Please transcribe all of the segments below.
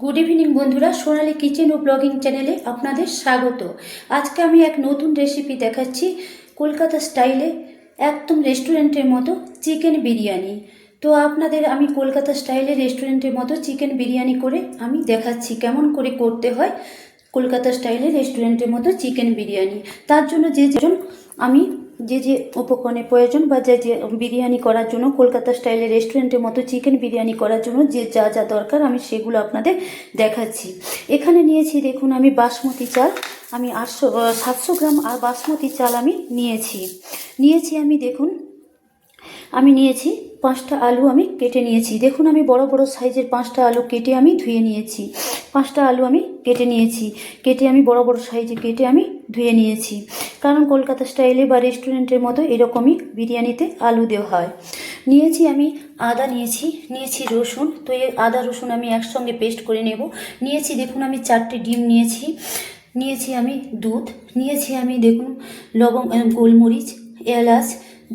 Good evening বন্ধুরা, সোনালী kitchen ও blogging চ্যানেলে আপনাদের স্বাগত। আজকে আমি এক নতুন রেসিপি দেখাচ্ছি, কলকাতা স্টাইলে একদম রেস্টুরেন্টের মতো চিকেন বিরিয়ানি। তো আপনাদের আমি কলকাতা স্টাইলে রেস্টুরেন্টের মতো চিকেন বিরিয়ানি করে আমি দেখাচ্ছি কেমন করে করতে হয় কলকাতা স্টাইলে রেস্টুরেন্টের মতো চিকেন বিরিয়ানি। তার জন্য আমি যে উপকরণের প্রয়োজন বা যে বিরিয়ানি করার জন্য কলকাতা স্টাইলে রেস্টুরেন্টের মতো চিকেন বিরিয়ানি করার জন্য যা যা দরকার আমি সেগুলো আপনাদের দেখাচ্ছি। এখানে নিয়েছি দেখুন, আমি বাসমতি চাল, আমি 700 গ্রাম আর বাসমতি চাল আমি নিয়েছি আমি দেখুন, আমি নিয়েছি 5টা আলু আমি কেটে নিয়েছি। দেখুন, আমি বড় বড় সাইজের 5টা আলু কেটে আমি ধুয়ে নিয়েছি। 5টা আলু আমি কেটে আমি বড় বড় সাইজে কেটে আমি ধুয়ে নিয়েছি, কারণ কলকাতা স্টাইলে বা রেস্টুরেন্টের মতো এরকমই বিরিয়ানিতে আলু দেওয়া হয়। আমি আদা নিয়েছি রসুন। তো এই আদা রসুন আমি একসঙ্গে পেস্ট করে নেব। দেখুন, আমি 4টে ডিম নিয়েছি আমি দুধ আমি দেখুন, গোলমরিচ, এলাচ,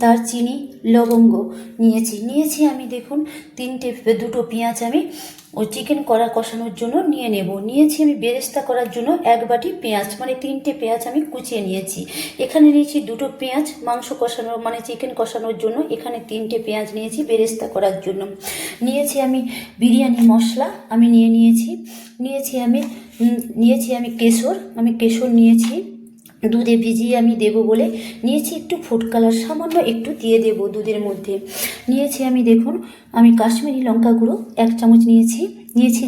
দারচিনি, লবঙ্গ নিয়েছি আমি দেখুন, দুটো পেঁয়াজ আমি ওই চিকেন কষানোর জন্য নিয়েছি আমি বেরেস্তা করার জন্য 1 বাটি পেঁয়াজ, মানে 3টে পেঁয়াজ আমি কুচিয়ে নিয়েছি। এখানে নিয়েছি 2টো পেঁয়াজ মাংস কষানোর মানে চিকেন কষানোর জন্য, এখানে 3টে পেঁয়াজ নিয়েছি বেরেস্তা করার জন্য। আমি বিরিয়ানি মশলা আমি নিয়েছি আমি কেশর নিয়েছি, দুধে ভিজিয়ে আমি দেবো বলে নিয়েছি। একটু ফুড কালার সামান্য একটু দিয়ে দেবো দুধের মধ্যে। আমি দেখুন, আমি কাশ্মীরি লঙ্কা গুঁড়ো 1 চামচ নিয়েছি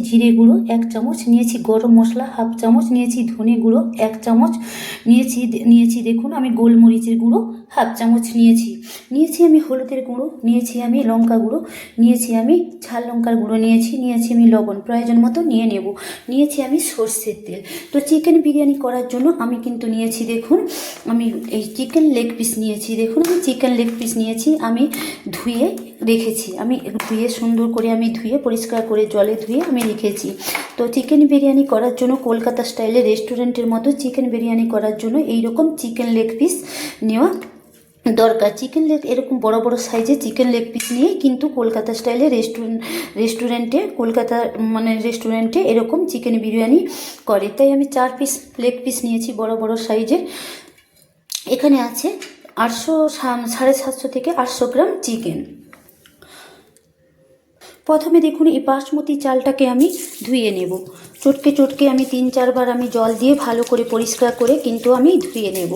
জিরে গুঁড়ো 1 চামচ নিয়েছি, গরম মশলা 1/2 চামচ নিয়েছি, ধনে গুঁড়ো 1 চামচ নিয়েছি দেখুন, আমি গোলমরিচের গুঁড়ো 1/2 চামচ নিয়েছি আমি হলুদের গুঁড়ো আমি লঙ্কা গুঁড়ো আমি ঝাল লঙ্কার গুঁড়ো নিয়েছি আমি লবণ প্রয়োজন মতো নিয়েছি আমি সর্ষের তেল। তো চিকেন বিরিয়ানি করার জন্য আমি কিন্তু নিয়েছি দেখুন, আমি এই চিকেন লেগ পিস নিয়েছি। দেখুন, আমি চিকেন লেগ পিস নিয়েছি, আমি ধুয়ে রেখেছি। সুন্দর করে আমি পরিষ্কার করে জলে ধুয়ে আমি রেখেছি। তো চিকেন বিরিয়ানি করার জন্য কলকাতা স্টাইলে রেস্টুরেন্টের মতো চিকেন বিরিয়ানি করার জন্য এইরকম চিকেন লেগ পিস নেওয়া দরকার। চিকেন লেগ এরকম বড় বড় সাইজে চিকেন লেগ পিস নিয়ে কিন্তু কলকাতা স্টাইলে রেস্টুরেন্টে এরকম চিকেন বিরিয়ানি করে। তাই আমি 4 পিস লেগ পিস নিয়েছি বড় বড় সাইজের। এখানে আছে 750 থেকে 800 গ্রাম চিকেন। প্রথমে দেখুন, এই বাসমতি চালটাকে আমি ধুয়ে নেব। চটকে আমি 3-4 বার আমি জল দিয়ে ভালো করে পরিষ্কার করে কিন্তু আমি ধুয়ে নেব।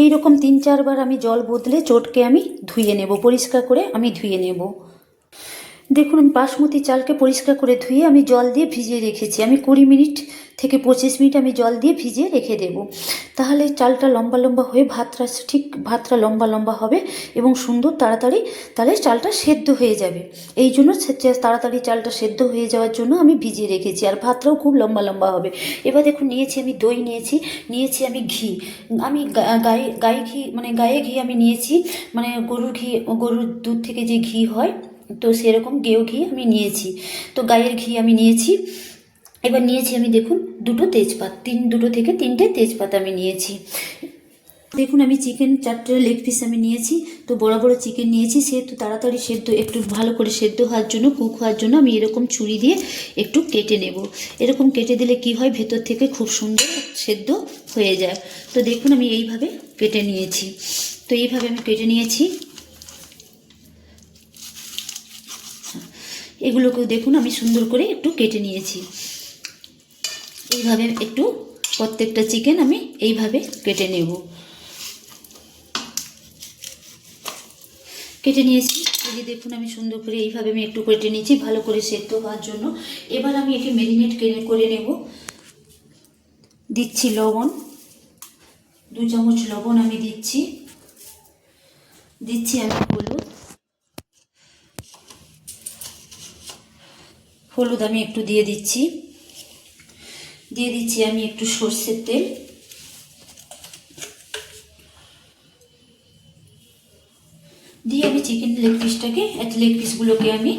এইরকম 3-4 বার আমি জল বদলে চটকে আমি ধুয়ে নেব, পরিষ্কার করে আমি ধুয়ে নেব। দেখুন, আমি বাসমতি চালকে পরিষ্কার করে ধুয়ে আমি জল দিয়ে ভিজিয়ে রেখেছি। আমি 20 মিনিট থেকে 25 মিনিট আমি জল দিয়ে ভিজিয়ে রেখে দেব। তাহলে চালটা লম্বা লম্বা হয়ে ভাতটা লম্বা লম্বা হবে এবং সুন্দর তাড়াতাড়ি তাহলে চালটা সেদ্ধ হয়ে যাবে। এই জন্য তাড়াতাড়ি চালটা সেদ্ধ হয়ে যাওয়ার জন্য আমি ভিজিয়ে রেখেছি, আর ভাতটাও খুব লম্বা লম্বা হবে। এবার দেখুন, আমি দই নিয়েছি আমি ঘি, আমি গায়ে ঘি আমি নিয়েছি, মানে গরুর দুধ থেকে যে ঘি হয়, তো সেরকম গেও ঘি আমি নিয়েছি। তো গায়ের ঘি আমি নিয়েছি। এবার আমি দেখুন 2টো তেজপাত, 2 থেকে 3টে তেজপাত আমি নিয়েছি। দেখুন, আমি চিকেন 4টে লেগ পিস আমি নিয়েছি। তো বড় বড় চিকেন নিয়েছি, সেহেতু তাড়াতাড়ি একটু ভালো করে সেদ্ধ হওয়ার জন্য, কুক হওয়ার জন্য আমি এরকম ছুরি দিয়ে একটু কেটে নেব। এরকম কেটে দিলে কি হয়, ভেতর থেকে খুব সুন্দর সেদ্ধ হয়ে যায়। তো দেখুন, আমি এইভাবে কেটে নিয়েছি। এগুলোকেও দেখুন আমি সুন্দর করে একটু কেটে নিয়েছি। এইভাবে একটু প্রত্যেকটা চিকেন আমি এইভাবে কেটে নেব। দেখুন, আমি সুন্দর করে এইভাবে আমি একটু কেটে নিয়েছি ভালো করে সেদ্ধ হওয়ার জন্য। এবার আমি একে ম্যারিনেট করে নেব। দিচ্ছি লবণ, 2 চামচ লবণ আমি দিচ্ছি আমি হলুদ আমি একটু দিয়ে দিচ্ছি আমি একটু সর্ষের তেল, দিয়ে আমি চিকেন লেগ পিসগুলোকে আমি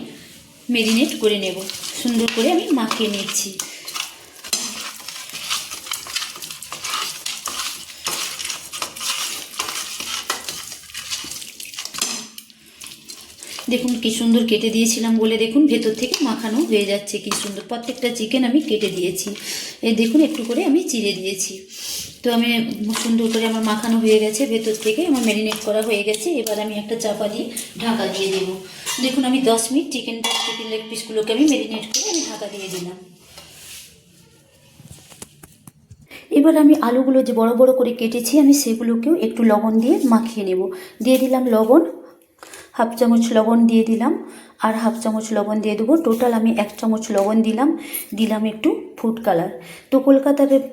ম্যারিনেট করে নেব। সুন্দর করে আমি মাখিয়ে নিচ্ছি। দেখুন কি সুন্দর কেটে দিয়েছিলাম বলে দেখুন ভেতর থেকে মাখানো হয়ে যাচ্ছে কি সুন্দর। প্রত্যেকটা চিকেন আমি কেটে দিয়েছি, এই দেখুন একটু করে আমি চিড়ে দিয়েছি। তো আমি সুন্দর করে আমার মাখানো হয়ে গেছে, ভেতর থেকে আমার ম্যারিনেট করা হয়ে গেছে। এবার আমি একটা চাপা দিয়ে ঢাকা দিয়ে দেবো। দেখুন আমি 10 মিনিট চিকেন লেগ পিসগুলোকে আমি ম্যারিনেট করে আমি ঢাকা দিয়ে দিলাম। এবার আমি আলুগুলো যে বড় বড় করে কেটেছি আমি সেগুলোকেও একটু লবণ দিয়ে মাখিয়ে নেব। দিয়ে দিলাম লবণ, হাফ চামচ লবণ দিয়ে দিলাম, আর হাফ চামচ লবণ দিয়ে দেবো। টোটাল আমি 1 চামচ লবণ দিলাম। দিলাম একটু ফুড কালার। তো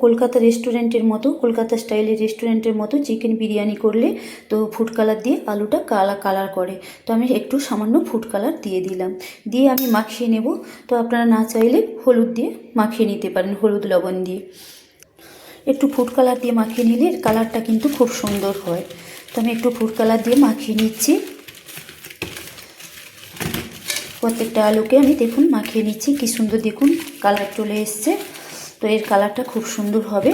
কলকাতা রেস্টুরেন্টের মতো, কলকাতা স্টাইলের রেস্টুরেন্টের মতো চিকেন বিরিয়ানি করলে তো ফুড কালার দিয়ে আলুটা কালার করে। তো আমি একটু সামান্য ফুড কালার দিয়ে দিলাম, দিয়ে আমি মাখিয়ে নেব। তো আপনারা না চাইলে হলুদ দিয়ে মাখিয়ে নিতে পারেন, হলুদ লবণ দিয়ে। একটু ফুড কালার দিয়ে মাখিয়ে নিলে এর কালারটা কিন্তু খুব সুন্দর হয়। তো আমি একটু ফুড কালার দিয়ে মাখিয়ে নিচ্ছি। প্রত্যেকটা আলুকে আমি দেখুন মাখিয়ে নিচ্ছি, কি সুন্দর দেখুন কালার চলে এসছে। তো এর কালারটা খুব সুন্দর হবে।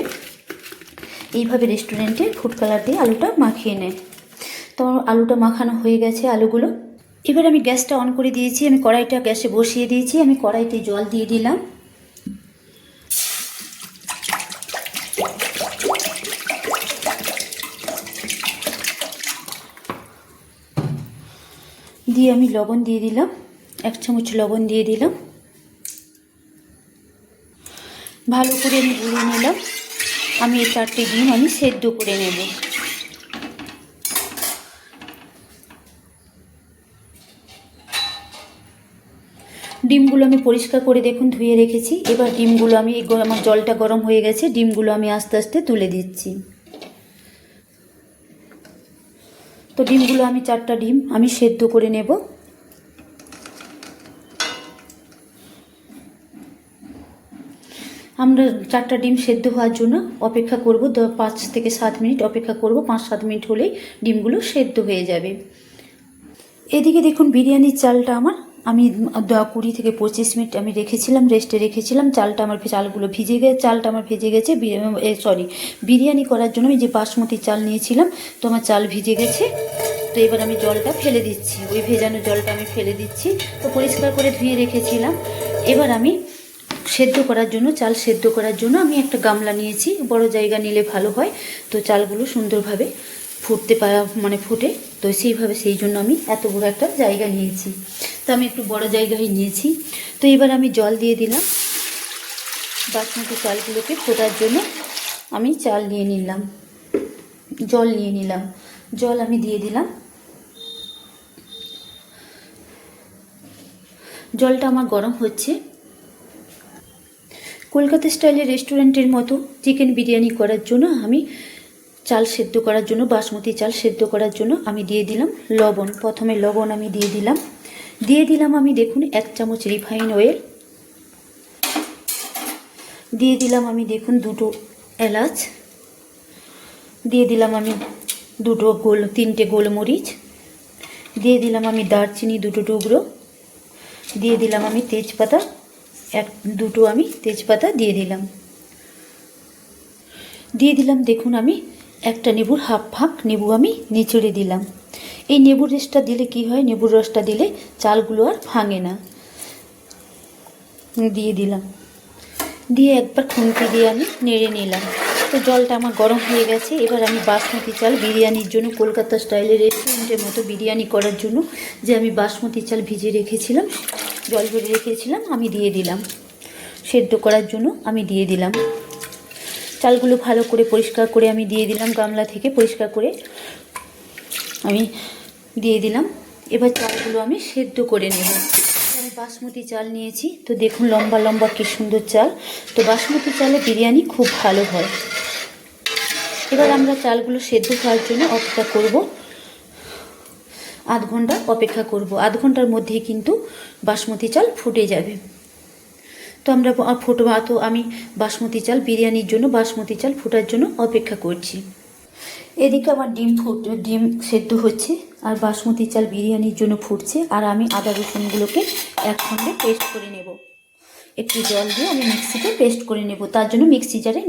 এইভাবে রেস্টুরেন্টে ফুড কালার দিয়ে আলুটা মাখিয়ে নেয়। তো আলুটা মাখানো হয়ে গেছে আলুগুলো। এবার আমি গ্যাসটা অন করে দিয়েছি, আমি কড়াইটা গ্যাসে বসিয়ে দিয়েছি। আমি কড়াইতে জল দিয়ে দিলাম। দিয়ে আমি লবণ দিয়ে দিলাম, 1 চামচ লবণ দিয়ে দিলাম। ভালো করে আমি গুলে নিলাম। আমি এই 4টে ডিম আমি সেদ্ধ করে নেব। ডিমগুলো আমি পরিষ্কার করে দেখুন ধুয়ে রেখেছি। এবার ডিমগুলো আমি আমার জলটা গরম হয়ে গেছে, ডিমগুলো আমি আস্তে আস্তে তুলে দিচ্ছি। তো ডিমগুলো আমি 4টা ডিম আমি সেদ্ধ করে নেব। আমরা 4টা ডিম সেদ্ধ হওয়ার জন্য অপেক্ষা করব, 5 থেকে 7 মিনিট অপেক্ষা করব। 5-7 মিনিট হলেই ডিমগুলো সেদ্ধ হয়ে যাবে। এদিকে দেখুন বিরিয়ানির চালটা আমি 20 থেকে 25 মিনিট আমি রেখেছিলাম, রেস্টে রেখেছিলাম। চালগুলো ভিজে গেছে, চালটা আমার ভেজে গেছে। বিরিয়ানি করার জন্য আমি যে বাসমতি চাল নিয়েছিলাম, তো আমার চাল ভিজে গেছে। তো এবার আমি জলটা ফেলে দিচ্ছি, ওই ভেজানো জলটা আমি ফেলে দিচ্ছি। তো পরিষ্কার করে ধুয়ে রেখেছিলাম। এবার আমি চাল সেদ্ধ করার জন্য আমি একটা গামলা নিয়েছি, বড় জায়গা নিলে ভালো হয়। তো চালগুলো সুন্দরভাবে ফুটে। তো সেই জন্য আমি এত বড় একটা জায়গা নিয়েছি। তো আমি একটু বড় জায়গায় নিয়েছি। তো এবার আমি জল দিয়ে দিলাম। বাসমতি চালগুলোকে ফোটার জন্য আমি জল নিয়ে নিলাম। জল আমি দিয়ে দিলাম। জলটা আমার গরম হচ্ছে। কলকাতা স্টাইলের রেস্টুরেন্টের মতো চিকেন বিরিয়ানি করার জন্য আমি চাল সেদ্ধ করার জন্য, বাসমতি চাল সেদ্ধ করার জন্য আমি দিয়ে দিলাম লবণ। প্রথমে লবণ আমি দিয়ে দিলাম আমি দেখুন 1 চামচ রিফাইন অয়েল দিয়ে দিলাম। আমি দেখুন 2টো এলাচ দিয়ে দিলাম। আমি 3টে গোলমরিচ দিয়ে দিলাম। আমি দারচিনি 2টো টুকরো দিয়ে দিলাম। আমি তেজপাতা 2টো আমি তেজপাতা দিয়ে দিলাম। দেখুন আমি একটা লেবুর হাফ লেবু আমি নিচড়ে দিলাম। এই লেবুর রসটা দিলে কি হয়, লেবুর রসটা দিলে চালগুলো আর ভাঙে না। দিয়ে দিলাম, দিয়ে একবার খুন্তি দিয়ে আমি নেড়ে নিলাম। তো জলটা আমার গরম হয়ে গেছে। এবার আমি বাসমতি চাল বিরিয়ানির জন্য, কলকাতা স্টাইলের রেস্টুরেন্টের মতো বিরিয়ানি করার জন্য যে আমি বাসমতি চাল ভিজিয়ে রেখেছিলাম, জল ভরে রেখেছিলাম, আমি দিয়ে দিলাম। সেদ্ধ করার জন্য আমি দিয়ে দিলাম। চালগুলো ভালো করে পরিষ্কার করে আমি দিয়ে দিলাম, গামলা থেকে পরিষ্কার করে আমি দিয়ে দিলাম। এবার চালগুলো আমি সেদ্ধ করে নেব। আমি বাসমতি চাল নিয়েছি। তো দেখুন লম্বা লম্বা কি সুন্দর চাল। তো বাসমতি চালে বিরিয়ানি খুব ভালো হয়। এবার আমরা চালগুলো সেদ্ধ হওয়ার জন্য অপেক্ষা করব, 1/2 ঘন্টা অপেক্ষা করব। 1/2 ঘন্টার মধ্যেই কিন্তু বাসমতি চাল ফুটে যাবে। তো আমি বাসমতি চাল বিরিয়ানির জন্য বাসমতি চাল ফোটার জন্য অপেক্ষা করছি। এদিকে আমার ডিম সেদ্ধ হচ্ছে, আর বাসমতি চাল বিরিয়ানির জন্য ফুটছে। আর আমি আদা রসুনগুলোকে একসঙ্গে পেস্ট করে নেব। একটু জল দিয়ে আমি মিক্সিতে পেস্ট করে নেব। তার জন্য মিক্সি জারে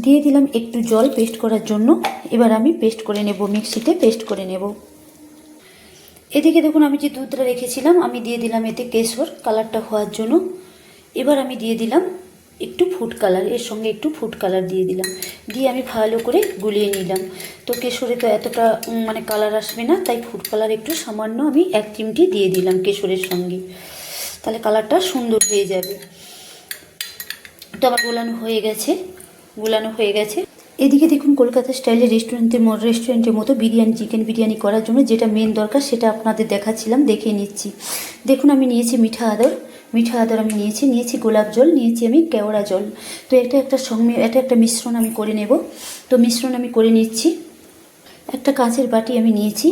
দিয়ে দিলাম একটু জল পেস্ট করার জন্য। এবার আমি পেস্ট করে নেব, মিক্সিতে পেস্ট করে নেব। এদিকে দেখুন আমি যে দুধটা রেখেছিলাম আমি দিয়ে দিলাম এতে কেশর কালারটা হওয়ার জন্য। এবার আমি দিয়ে দিলাম একটু ফুড কালার, এর সঙ্গে একটু ফুড কালার দিয়ে দিলাম, দিয়ে আমি ভালো করে গুলিয়ে নিলাম। তো কেশরে তো এতটা মানে কালার আসবে না, তাই ফুড কালার একটু সামান্য আমি 1 চিমটি দিয়ে দিলাম কেশরের সঙ্গে, তাহলে কালারটা সুন্দর হয়ে যাবে। তো আমার গোলানো হয়ে গেছে। এদিকে দেখুন কলকাতা স্টাইলের রেস্টুরেন্টের মতো চিকেন বিরিয়ানি করার জন্য যেটা মেন দরকার সেটা আপনাদের দেখাচ্ছিলাম, দেখে নিচ্ছি। দেখুন আমি নিয়েছি মিঠা আদর আমি নিয়েছি গোলাপ জল, নিয়েছি আমি কেওড়া জল। তো এটা একটা মিশ্রণ আমি করে নেব। তো মিশ্রণ আমি করে নিচ্ছি। একটা কাঁচের বাটি আমি নিয়েছি,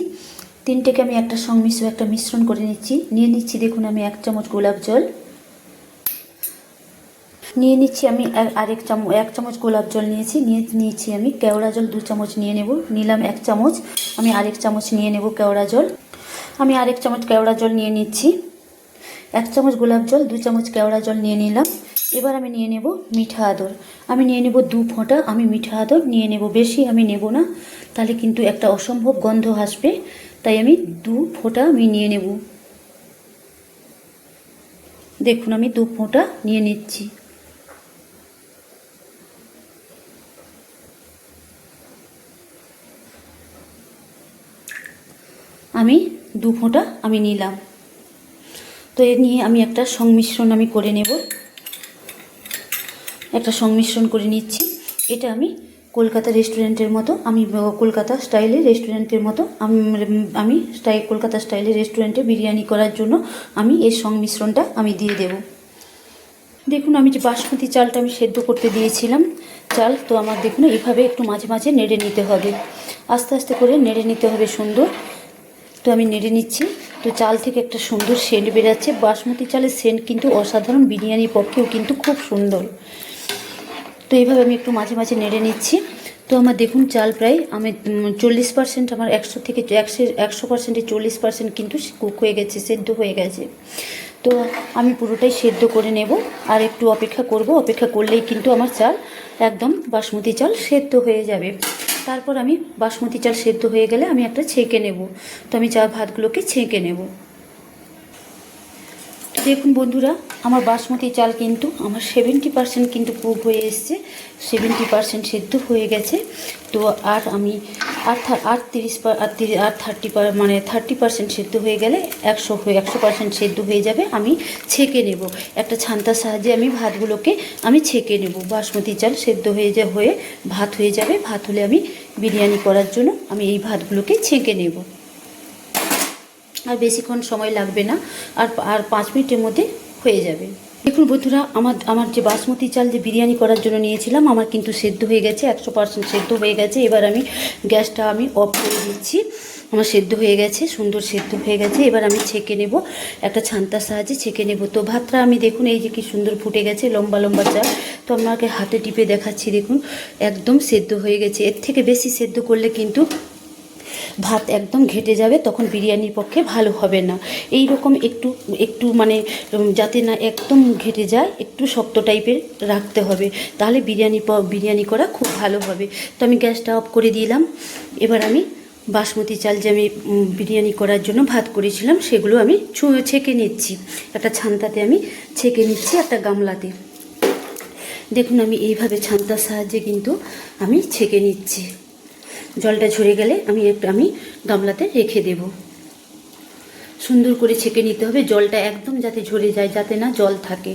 3টেকে আমি একটা মিশ্রণ করে নিচ্ছি। দেখুন আমি 1 চামচ গোলাপ জল নিয়ে নিচ্ছি, আমি 1 চামচ গোলাপ জল নিয়েছি আমি কেওড়া জল 2 চামচ নিলাম 1 চামচ, আমি আরেক চামচ নিয়ে নেব কেওড়া জল। আমি আরেক চামচ কেওড়া জল নিয়ে নিচ্ছি, 1 চামচ গোলাপ জল 2 চামচ কেওড়া জল নিয়ে নিলাম। এবার আমি নিয়ে নেব মিঠা আদর, আমি নিয়ে নেব 2 ফোঁটা আমি মিঠা আদর নিয়ে নেব, বেশি আমি নেব না, তাহলে কিন্তু একটা অসম্ভব গন্ধ আসবে, তাই আমি 2 ফোঁটা আমি নিয়ে নেব। দেখুন আমি 2 ফোঁটা নিয়ে নিচ্ছি। আমি 2 ফোঁটা আমি নিলাম। তো এ নিয়ে আমি একটা সংমিশ্রণ আমি করে নেব, করে নিচ্ছি। এটা আমি কলকাতা স্টাইলের রেস্টুরেন্টের মতো কলকাতা স্টাইলের রেস্টুরেন্টে বিরিয়ানি করার জন্য আমি এর সংমিশ্রণটা আমি দিয়ে দেব। দেখুন আমি যে বাসমতি চালটা আমি সেদ্ধ করতে দিয়েছিলাম তো আমার দেখুন এইভাবে একটু মাঝে মাঝে নেড়ে নিতে হবে, আস্তে আস্তে করে নেড়ে নিতে হবে সুন্দর। তো আমি নেড়ে নিচ্ছি। তো চাল থেকে একটা সুন্দর সেন্ট বেরাচ্ছে, বাসমতি চালের সেন্ট কিন্তু অসাধারণ, বিরিয়ানির পক্ষেও কিন্তু খুব সুন্দর। তো এইভাবে আমি একটু মাঝে মাঝে নেড়ে নিচ্ছি। তো আমার দেখুন চাল প্রায় আমি 40%, আমার 100 থেকে 100%-এ 40% কিন্তু কুক হয়ে গেছে, সেদ্ধ হয়ে গেছে। তো আমি পুরোটাই সেদ্ধ করে নেব, আর একটু অপেক্ষা করলেই কিন্তু আমার চাল একদম বাসমতি চাল সেদ্ধ হয়ে যাবে। তারপর আমি বাসমতি চাল সেদ্ধ হয়ে গেলে আমি একটা ছেঁকে নেব। তো আমি ভাতগুলোকে ছেঁকে নেব। দেখুন বন্ধুরা আমার বাসমতি চাল কিন্তু আমার 70% কিন্তু কুক হয়ে এসছে, 70% সেদ্ধ হয়ে গেছে। তো আর আমি 30% সেদ্ধ হয়ে গেলে 100% সেদ্ধ হয়ে যাবে, আমি ছেঁকে নেব। একটা ছান্তার সাহায্যে আমি ভাতগুলোকে আমি ছেঁকে নেব। বাসমতি চাল সেদ্ধ হয়ে ভাত হয়ে যাবে, ভাত হলে আমি বিরিয়ানি করার জন্য আমি এই ভাতগুলোকে ছেঁকে নেব। আর বেশিক্ষণ সময় লাগবে না, আর 5 মিনিটের মধ্যে হয়ে যাবে। দেখুন বন্ধুরা আমার যে বাসমতি চাল যে বিরিয়ানি করার জন্য নিয়েছিলাম আমার কিন্তু সেদ্ধ হয়ে গেছে, 100% সেদ্ধ হয়ে গেছে। এবার আমি গ্যাসটা আমি অফ করে দিচ্ছি, আমার সেদ্ধ হয়ে গেছে, সুন্দর সেদ্ধ হয়ে গেছে। এবার আমি ছেঁকে নেব, একটা ছান্তার সাহায্যে ছেঁকে নেব। তো ভাতটা আমি দেখুন এই যে কি সুন্দর ফুটে গেছে, লম্বা লম্বা চাল। তো আপনাকে হাতে টিপে দেখাচ্ছি, দেখুন একদম সেদ্ধ হয়ে গেছে। এর থেকে বেশি সেদ্ধ করলে কিন্তু ভাত একদম ঘেটে যাবে, তখন বিরিয়ানির পক্ষে ভালো হবে না। এই রকম একটু মানে যাতে না একদম ঘেটে যায়, একটু শক্ত টাইপের রাখতে হবে, তাহলে বিরিয়ানি করা খুব ভালো হবে। তো আমি গ্যাসটা অফ করে দিলাম। এবার আমি বাসমতি চাল যে আমি বিরিয়ানি করার জন্য ভাত করেছিলাম সেগুলো আমি ছেঁকে নিচ্ছি, একটা ছান্তাতে আমি ছেঁকে নিচ্ছি, একটা গামলাতে। দেখুন আমি এইভাবে ছান্তার সাহায্যে কিন্তু আমি ছেঁকে নিচ্ছি। জলটা ঝরে গেলে আমি গামলাতে রেখে দেব। সুন্দর করে ছেঁকে নিতে হবে, জলটা একদম যাতে ঝরে যায়, যাতে না জল থাকে।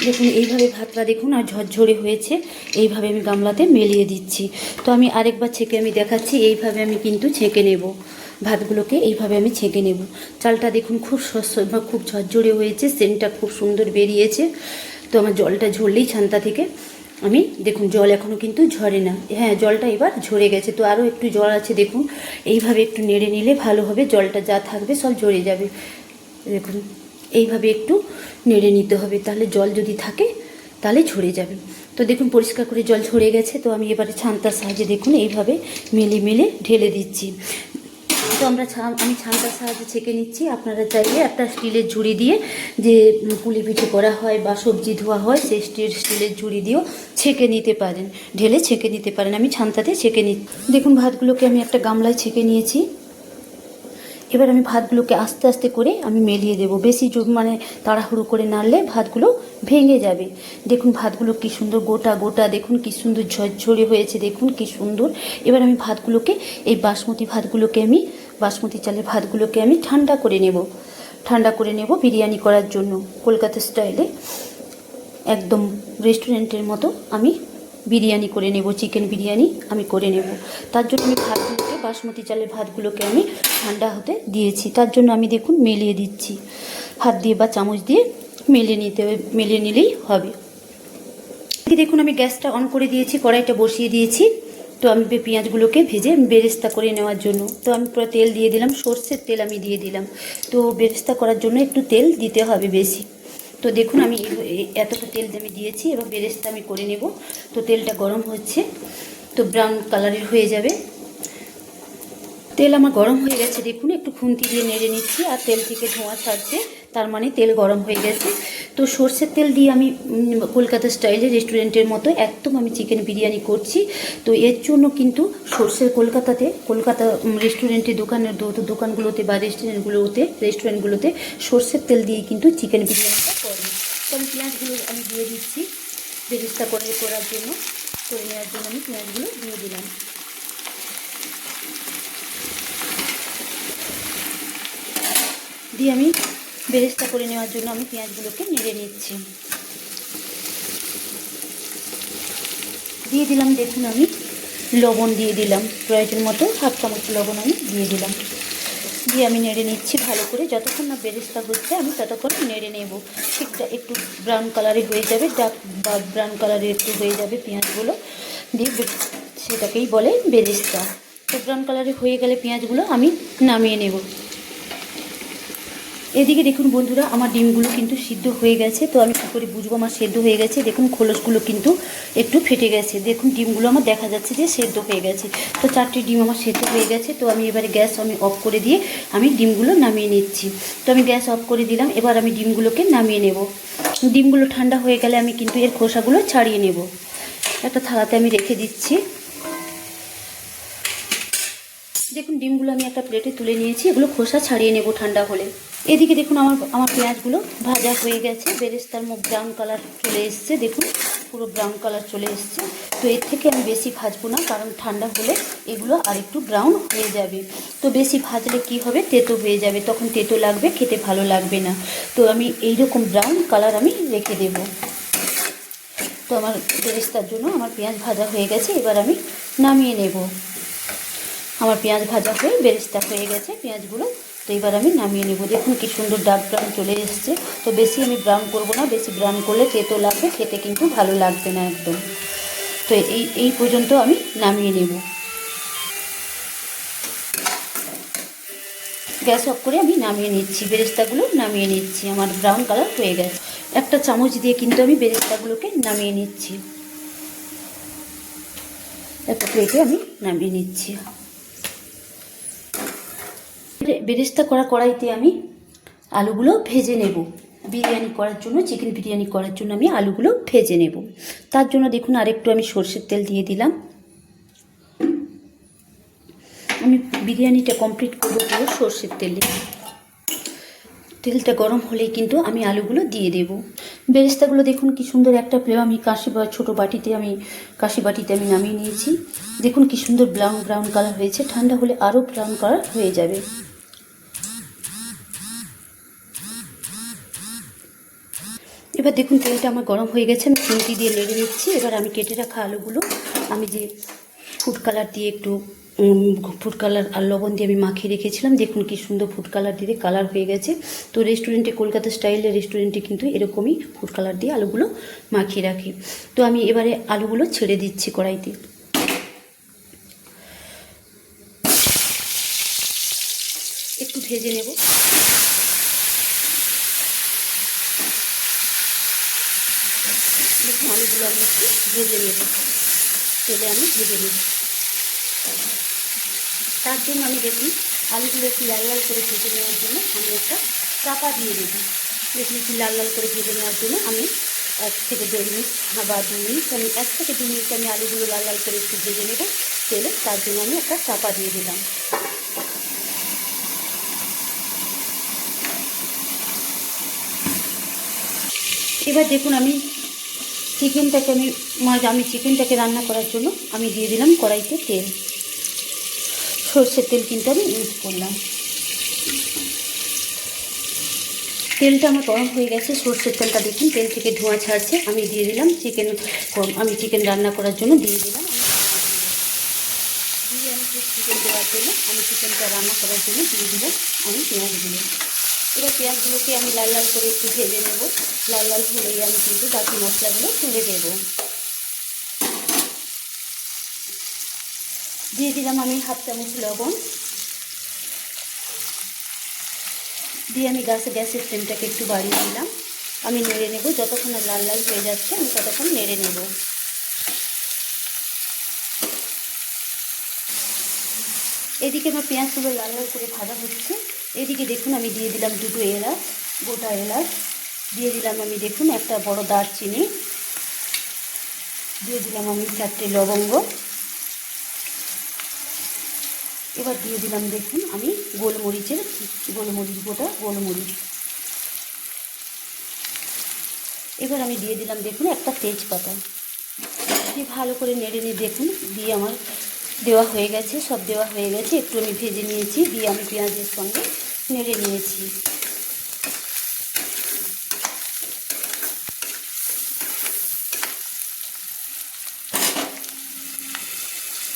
দেখুন এইভাবে ভাতটা দেখুন আর ঝরঝরে হয়েছে, এইভাবে আমি গামলাতে মেলিয়ে দিচ্ছি। তো আমি আরেকবার ছেঁকে আমি দেখাচ্ছি, এইভাবে আমি কিন্তু ছেঁকে নেব ভাতগুলোকে, এইভাবে আমি ছেঁকে নেব। চালটা দেখুন খুব ঝরঝরে হয়েছে, সেন্টটা খুব সুন্দর বেরিয়েছে। তো আমার জলটা ঝরলেই ছান্তা থেকে আমি দেখুন জল এখনও কিন্তু ঝরে না, হ্যাঁ জলটা এবার ঝরে গেছে। তো আরও একটু জল আছে, দেখুন এইভাবে একটু নেড়ে নিলে ভালো হবে, জলটা যা থাকবে সব ঝরে যাবে। দেখুন এইভাবে একটু নেড়ে নিতে হবে, তাহলে জল যদি থাকে তাহলে ঝরে যাবে। তো দেখুন পরিষ্কার করে জল ঝরে গেছে। তো আমি এবারে ছান্তার সাহায্যে দেখুন এইভাবে মেলে ঢেলে দিচ্ছি। তো আমি ছানটার সাহায্যে ছেঁকে নিচ্ছি। আপনারা চাইলে একটা স্টিলের ঝুড়ি দিয়ে, যে পুলি পিঠে করা হয় বা সবজি ধোয়া হয়, সেই স্টিলের ঝুড়ি দিয়েও ছেঁকে নিতে পারেন, ঢেলে ছেঁকে নিতে পারেন। আমি ছানটাতে ছেঁকে নিচ্ছি। দেখুন ভাতগুলোকে আমি একটা গামলায় ছেঁকে নিয়েছি। এবার আমি ভাতগুলোকে আস্তে আস্তে করে আমি মেলিয়ে দেবো। বেশি মানে তাড়াহুড়ো করে নাড়লে ভাতগুলো ভেঙে যাবে। দেখুন ভাতগুলো কি সুন্দর গোটা গোটা, দেখুন কি সুন্দর ঝরঝরে হয়েছে, দেখুন কি সুন্দর। এবার আমি ভাতগুলোকে, এই বাসমতি চালের ভাতগুলোকে আমি ঠান্ডা করে নেব বিরিয়ানি করার জন্য। কলকাতা স্টাইলে একদম রেস্টুরেন্টের মতো আমি বিরিয়ানি করে নেব, চিকেন বিরিয়ানি আমি করে নেব। তার জন্য আমি বাসমতি চালের ভাতগুলোকে আমি ঠান্ডা হতে দিয়েছি। তার জন্য আমি দেখুন মেলিয়ে দিচ্ছি, হাত দিয়ে বা চামচ দিয়ে মেলে নিলেই হবে। দেখুন আমি গ্যাসটা অন করে দিয়েছি, কড়াইটা বসিয়ে দিয়েছি। তো আমি পেঁয়াজগুলোকে ভেজে বেরেস্তা করে নেওয়ার জন্য, তো আমি পুরো তেল দিয়ে দিলাম, সর্ষের তেল আমি দিয়ে দিলাম। তো বেরেস্তা করার জন্য একটু তেল দিতে হবে বেশি। তো দেখুন আমি এতটা তেল আমি দিয়েছি, এবার বেরেস্তা আমি করে নেব। তো তেলটা গরম হচ্ছে, তো ব্রাউন কালারের হয়ে যাবে। তেল আমার গরম হয়ে গেছে, দেখুন একটু খুন্তি দিয়ে নেড়ে নিচ্ছি, আর তেল থেকে ধোঁয়া ছাড়ছে, তার মানে তেল গরম হয়ে গেছে। তো সর্ষের তেল দিয়ে আমি কলকাতা স্টাইলে রেস্টুরেন্টের মতো একদম আমি চিকেন বিরিয়ানি করছি। তো এর জন্য কিন্তু কলকাতা রেস্টুরেন্টের দোকানগুলোতে বা রেস্টুরেন্টগুলোতে সর্ষের তেল দিয়ে কিন্তু চিকেন বিরিয়ানিটা করে। তো আমি পেঁয়াজগুলো আমি দিয়ে দিচ্ছি বেরেস্তা করে নেওয়ার জন্য আমি পেঁয়াজগুলো দিয়ে দিলাম। দিয়ে আমি বেরেস্তা করে নেওয়ার জন্য আমি পেঁয়াজগুলোকে নেড়ে নিচ্ছি। দিয়ে দিলাম, দেখুন আমি লবণ দিয়ে দিলাম, প্রয়োজন মতো হাফ চামচ লবণ আমি দিয়ে দিলাম। দিয়ে আমি নেড়ে নিচ্ছি ভালো করে, যতক্ষণ না বেরেস্তা হচ্ছে আমি ততক্ষণ নেড়ে নেব। ঠিকটা একটু ব্রাউন কালারে হয়ে যাবে, ব্রাউন কালারে একটু হয়ে যাবে পেঁয়াজগুলো, দিয়ে সেটাকেই বলে বেরেস্তা। তো ব্রাউন কালারে হয়ে গেলে পেঁয়াজগুলো আমি নামিয়ে নেব। এদিকে দেখুন বন্ধুরা, আমার ডিমগুলো কিন্তু সিদ্ধ হয়ে গেছে। তো আমি কী করে বুঝবো আমার সেদ্ধ হয়ে গেছে? দেখুন খোলসগুলো কিন্তু একটু ফেটে গেছে, দেখুন ডিমগুলো আমার দেখা যাচ্ছে যে সেদ্ধ হয়ে গেছে। তো 4টি ডিম আমার সেদ্ধ হয়ে গেছে। তো আমি এবারে গ্যাস অফ করে দিয়ে আমি ডিমগুলো নামিয়ে নিচ্ছি। তো আমি গ্যাস অফ করে দিলাম, এবার আমি ডিমগুলোকে নামিয়ে নেব। ডিমগুলো ঠান্ডা হয়ে গেলে আমি কিন্তু এর খোসাগুলো ছাড়িয়ে নেব। একটা থালাতে আমি রেখে দিচ্ছি। দেখুন ডিমগুলো আমি একটা প্লেটে তুলে নিয়েছি, এগুলো খোসা ছাড়িয়ে নেব ঠান্ডা হলে। এদিকে দেখুন আমার পেঁয়াজগুলো ভাজা হয়ে গেছে, বেরেস্তার মুখ ব্রাউন কালার চলে এসছে, দেখুন পুরো ব্রাউন কালার চলে এসছে। তো এর থেকে আমি বেশি ভাজবো না, কারণ ঠান্ডা হলে এগুলো আরেকটু ব্রাউন হয়ে যাবে। তো বেশি ভাজলে কি হবে, তেতো হয়ে যাবে, তখন তেতো লাগবে, খেতে ভালো লাগবে না। তো আমি এইরকম ব্রাউন কালার আমি রেখে দেব। তো আমার বেরেস্তার জন্য আমার পেঁয়াজ ভাজা হয়ে গেছে, এবার আমি নামিয়ে নেব। আমার পেঁয়াজ ভাজা হয়ে বেরেস্তা হয়ে গেছে পেঁয়াজগুলো। তো এবার আমি নামিয়ে নেব। দেখুন কি সুন্দর ডার্ক ব্রাউন চলে এসছে। তো বেশি আমি ব্রাউন করবো না, বেশি ব্রাউন করলে তেতো লাগবে, খেতে কিন্তু ভালো লাগবে না একদম। তো এই পর্যন্ত আমি নামিয়ে নেব। গ্যাস অফ করে আমি নামিয়ে নিচ্ছি, বেরেস্তাগুলো নামিয়ে নিচ্ছি, আমার ব্রাউন কালার হয়ে গেছে। একটা চামচ দিয়ে কিন্তু আমি বেরেস্তাগুলোকে নামিয়ে নিচ্ছি, একটা প্লেটে আমি নামিয়ে নিচ্ছি। বেরেস্তা করা কড়াইতে আমি আলুগুলো ভেজে নেব। বিরিয়ানি করার জন্য, চিকেন বিরিয়ানি করার জন্য আমি আলুগুলো ভেজে নেব। তার জন্য দেখুন আরেকটু আমি সর্ষের তেল দিয়ে দিলাম। আমি বিরিয়ানিটা কমপ্লিট করবো পুরো সর্ষের তেলে। তেলটা গরম হলেই কিন্তু আমি আলুগুলো দিয়ে দেব। বেরেস্তাগুলো দেখুন কি সুন্দর একটা আমি ছোটো বাটিতে আমি নামিয়ে নিয়েছি। দেখুন কি সুন্দর ব্রাউন কালার হয়েছে, ঠান্ডা হলে আরও ব্রাউন কালার হয়ে যাবে। এবার দেখুন তেলটা আমার গরম হয়ে গেছে, আমি খুন্তি দিয়ে নেড়ে নিচ্ছি। এবার আমি কেটে রাখা আলুগুলো আমি যে ফুড কালার দিয়ে একটু ফুড কালার আর লবণ দিয়ে আমি মাখিয়ে রেখেছিলাম, দেখুন কি সুন্দর ফুড কালার দিয়ে কালার হয়ে গেছে। তো রেস্টুরেন্টে, কলকাতা স্টাইলের রেস্টুরেন্টে কিন্তু এরকমই ফুড কালার দিয়ে আলুগুলো মাখিয়ে রাখি। তো আমি এবারে আলুগুলো ছেড়ে দিচ্ছি কড়াইতে। একটু ভেজে নেব। দেখুন আলুগুলো আমি একটু ভেজে নেব, তেলে আমি ভেজে নেব। তার জন্য আমি দেখুন আলুগুলো একটু লাল লাল করে ভেজে নেওয়ার জন্য আমি একটা চাপা দিয়ে দেবো। দেখুন একটু লাল লাল করে ভেজে নেওয়ার জন্য আমি 1 থেকে 1.5 মিনিট বা 2 মিনিট, আমি 1 থেকে 2 মিনিট আমি আলুগুলো লাল লাল করে একটু ভেজে নেব তেলে। তার জন্য আমি একটা চাপা দিয়ে দিলাম। এবার দেখুন আমি চিকেনটাকে রান্না করার জন্য আমি দিয়ে দিলাম কড়াইতে তেল। সর্ষের তেল কিন্তু আমি ইউজ করলাম। তেলটা আমার গরম হয়ে গেছে, সর্ষের তেলটা দেখুন তেল থেকে ধোঁয়া ছাড়ছে। আমি দিয়ে দিলাম চিকেন রান্না করার জন্য দিয়ে দিলাম চিকেন দেওয়ার জন্য আমি চিকেনটা রান্না করার জন্য দিয়ে দিলাম আমি পেঁয়াজগুলো। এবার পেঁয়াজগুলোকে আমি লাল লাল করে একটু ভেজে নেব। লাল লাল হলেই আমি কিন্তু বাকি মশলাগুলো তুলে দেব। দিয়ে দিলাম আমি 1/2 চামচ লবণ। দিয়ে আমি গ্যাসের ফ্লেমটাকে একটু বাড়িয়ে দিলাম। আমি নেড়ে নেব, যতক্ষণ লাল লাল হয়ে যাচ্ছে আমি ততক্ষণ নেড়ে নেব। এদিকে আমার পেঁয়াজগুলো লাল লাল করে ভাজা হচ্ছে। এদিকে দেখুন আমি দিয়ে দিলাম 2টো এলাচ, গোটা এলাচ। দিয়ে দিলাম আমি দেখুন একটা বড় দারচিনি। দিয়ে দিলাম আমি 4টে লবঙ্গ। এবার দিয়ে দিলাম দেখুন আমি গোলমরিচ, গোটা গোলমরিচ। এবার আমি দিয়ে দিলাম দেখুন একটা তেজপাতা। দিয়ে ভালো করে নেড়ে নিয়ে দেখুন দিয়ে আমার দেওয়া হয়ে গেছে, সব দেওয়া হয়ে গেছে। একটু আমি ভেজে নিয়েছি, দিয়ে আমি পেঁয়াজের সঙ্গে নেড়ে নিয়েছি।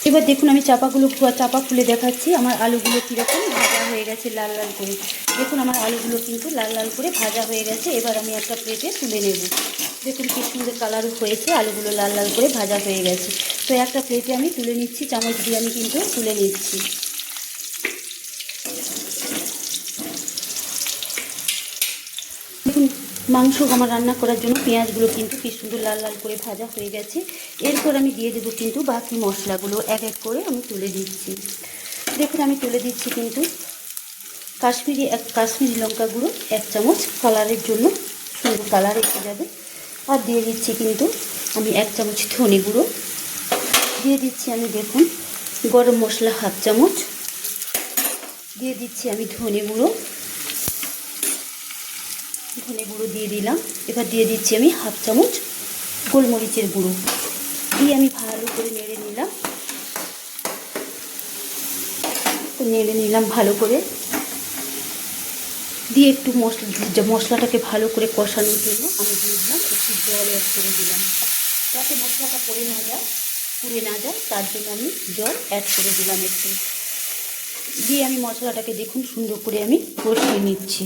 এবার দেখুন আমি চাপা খুলে দেখাচ্ছি আমার আলুগুলো কীরকম ভাজা হয়ে গেছে লাল লাল করে। দেখুন আমার আলুগুলো কিন্তু লাল লাল করে ভাজা হয়ে গেছে। এবার আমি একটা প্লেটে তুলে নেব। দেখুন কি সুন্দর কালার হয়েছে, আলুগুলো লাল লাল করে ভাজা হয়ে গেছে। তো একটা প্লেটে আমি তুলে নিচ্ছি, চামচ দিয়ে আমি কিন্তু তুলে নিচ্ছি। দেখুন মাংস আমার রান্না করার জন্য পেঁয়াজগুলো কিন্তু কি সুন্দর লাল লাল করে ভাজা হয়ে গেছে। এরপর আমি দিয়ে দেবো কিন্তু বাকি মশলাগুলো এক এক করে আমি তুলে দিচ্ছি। দেখুন আমি তুলে দিচ্ছি কিন্তু কাশ্মীরি লঙ্কা গুঁড়ো 1 চামচ, কালারের জন্য সুন্দর কালার এসে যাবে। আর দিয়ে দিচ্ছি কিন্তু আমি 1 চামচ ধনে গুঁড়ো। দিয়ে দিচ্ছি আমি দেখুন গরম মশলা 1/2 চামচ। দিয়ে দিচ্ছি আমি ধনে গুঁড়ো দিয়ে দিলাম। এবার দিয়ে দিচ্ছি আমি 1/2 চামচ গোলমরিচের গুঁড়ো। দিয়ে আমি ভালো করে নেড়ে নিলাম ভালো করে। দিয়ে একটু মশলাটাকে ভালো করে কষানোর জন্য আমি দিয়ে দিলাম একটু জল অ্যাড করে দিলাম, যাতে মশলাটা পুড়ে না যায় তার জন্য আমি জল অ্যাড করে দিলাম একটু। দিয়ে আমি মশলাটাকে দেখুন সুন্দর করে আমি কষিয়ে নিচ্ছি।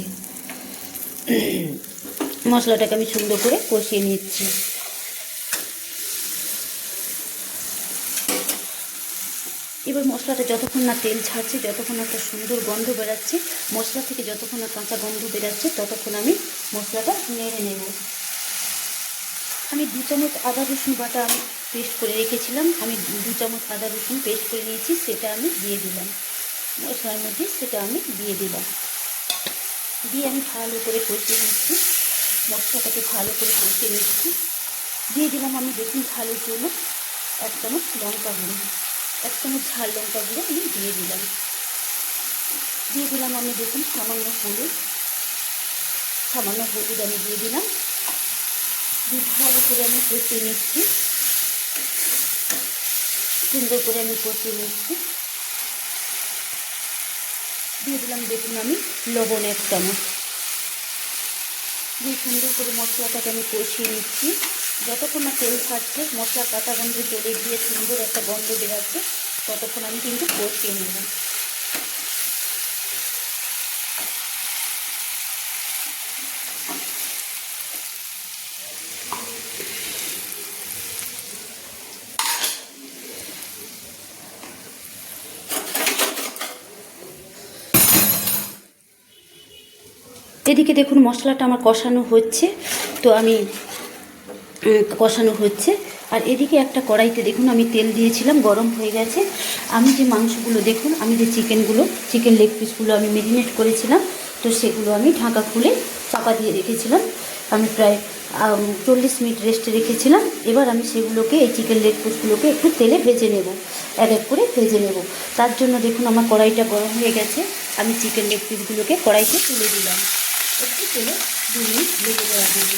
এবার মশলাটা যতক্ষণ না তেল ছাড়ছে, যতক্ষণ একটা সুন্দর গন্ধ বেরাচ্ছে, মশলা থেকে যতক্ষণ না কাঁচা গন্ধ বেরাচ্ছে ততক্ষণ আমি মশলাটা নেড়ে নেব। আমি 2 চামচ আদা রসুন বাটা আমি পেস্ট করে রেখেছিলাম, আমি 2 চামচ আদা রসুন পেস্ট করে নিয়েছি, সেটা আমি দিয়ে দিলাম মশলার মধ্যে। দিয়ে আমি ভালো করে কষিয়ে নিচ্ছি, মশলাটাকে ভালো করে কষিয়ে নিচ্ছি। দিয়ে দিলাম আমি দেখুন ঝালের জন্য 1 চামচ লঙ্কা গুঁড়ো, 1 চামচ ঝাল লঙ্কা গুঁড়ো আমি দিয়ে দিলাম আমি দেখুন সামান্য হলুদ আমি দিয়ে দিলাম। দিয়ে ভালো করে আমি কষিয়ে নিচ্ছি, সুন্দর করে আমি কষিয়ে নিচ্ছি। দিয়ে দিলাম দেখুন আমি লবণ 1 চামচ। দিয়ে সুন্দর করে মশলাটাকে আমি কষিয়ে নিচ্ছি, যতক্ষণ না তেল ছাড়ছে, মশলা কাঁচা গন্ধ চলে গিয়ে সুন্দর একটা গন্ধ বেরাচ্ছে, ততক্ষণ আমি কিন্তু কষিয়ে নেব। এদিকে দেখুন মশলাটা আমার কষানো হচ্ছে, আর এদিকে একটা কড়াইতে দেখুন আমি তেল দিয়েছিলাম, গরম হয়ে গেছে। আমি যে মাংসগুলো দেখুন, আমি যে চিকেন লেগ পিসগুলো আমি মেরিনেট করেছিলাম, তো সেগুলো আমি ঢাকা খুলে চাপা দিয়ে রেখেছিলাম। আমি প্রায় 40 মিনিট রেস্টে রেখেছিলাম। এবার আমি সেগুলোকে, এই চিকেন লেগ পিসগুলোকে একটু তেলে ভেজে নেব, এক এক করে ভেজে নেব। তার জন্য দেখুন আমার কড়াইটা গরম হয়ে গেছে। আমি চিকেন লেগ পিসগুলোকে কড়াইতে তুলে দিলাম, একটু তেলে 2 মিনিট ভেজে দেওয়ার জন্য।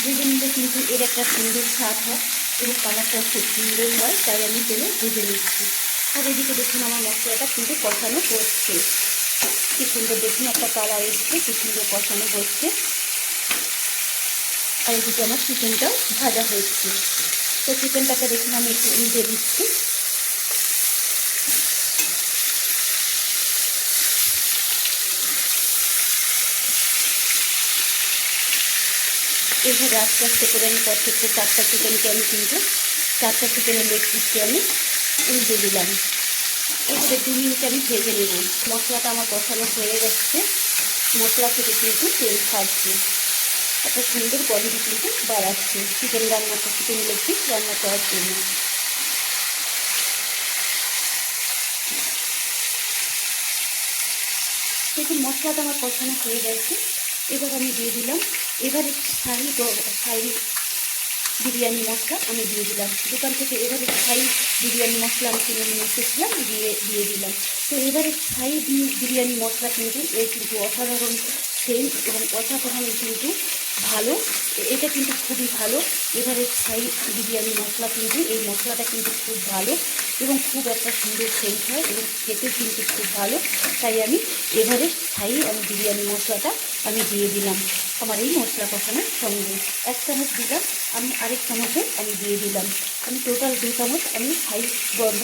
ভেজে নিলে কিন্তু এর একটা সুন্দর স্বাদ হয় এবং কালারটা খুব সুন্দর হয়, তাই আমি তেলে ভেজে নিচ্ছি। আর এদিকে দেখুন আমার মশলাটা কিন্তু কষানো হচ্ছে, কি সুন্দর দেখুন একটা কালার এসছে, কি সুন্দর কষানো হচ্ছে। আর এদিকে আমার চিকেনটাও ভাজা হচ্ছে। তো চিকেনটাকে দেখুন আমি একটু উল্টে দিচ্ছি। এইভাবে আস্তে আস্তে করে আমি প্রত্যেকটা 4টা চিকেনকে আমি কিন্তু 4টা চিকেনের লেগ পিসকে আমি উল্টে দিলাম। এবারে 2 মিনিট আমি ভেজে নেব। মশলাটা আমার কষানো হয়ে যাচ্ছে, মশলা থেকে কিন্তু তেল ছাড়ছে, একটা সুন্দর গন্ধ কিন্তু বাড়াচ্ছে চিকেন লেগ পিস রান্না করার জন্য। দেখুন মশলাটা আমার কষানো হয়ে গেছে। এবার আমি দিয়ে দিলাম, এবারে শাহি বিরিয়ানি মশলা আমি দিয়ে দিলাম। দোকান থেকে এবারে শাহি বিরিয়ানি মশলা আমি কিনে নিয়ে এসেছিলাম, দিয়ে দিলাম। তো এবারে শাহি বিরিয়ানি মশলা কিন্তু কিন্তু অসাধারণ সেন্ট এবং অসাধারণ কিন্তু ভালো, এটা কিন্তু খুবই ভালো। এবারে শাহি বিরিয়ানি মশলা কিন্তু, এই মশলাটা কিন্তু খুব ভালো এবং খুব একটা সুন্দর সেন্ট হয় এবং খেতেও কিন্তু খুব ভালো। তাই আমি এবারে আমি বিরিয়ানি মশলাটা আমি দিয়ে দিলাম আমার এই মশলা কষানোর সঙ্গে। 1 চামচ দিলাম, আমি আরেক চামচে আমি দিয়ে দিলাম। আমি টোটাল 2 চামচ আমি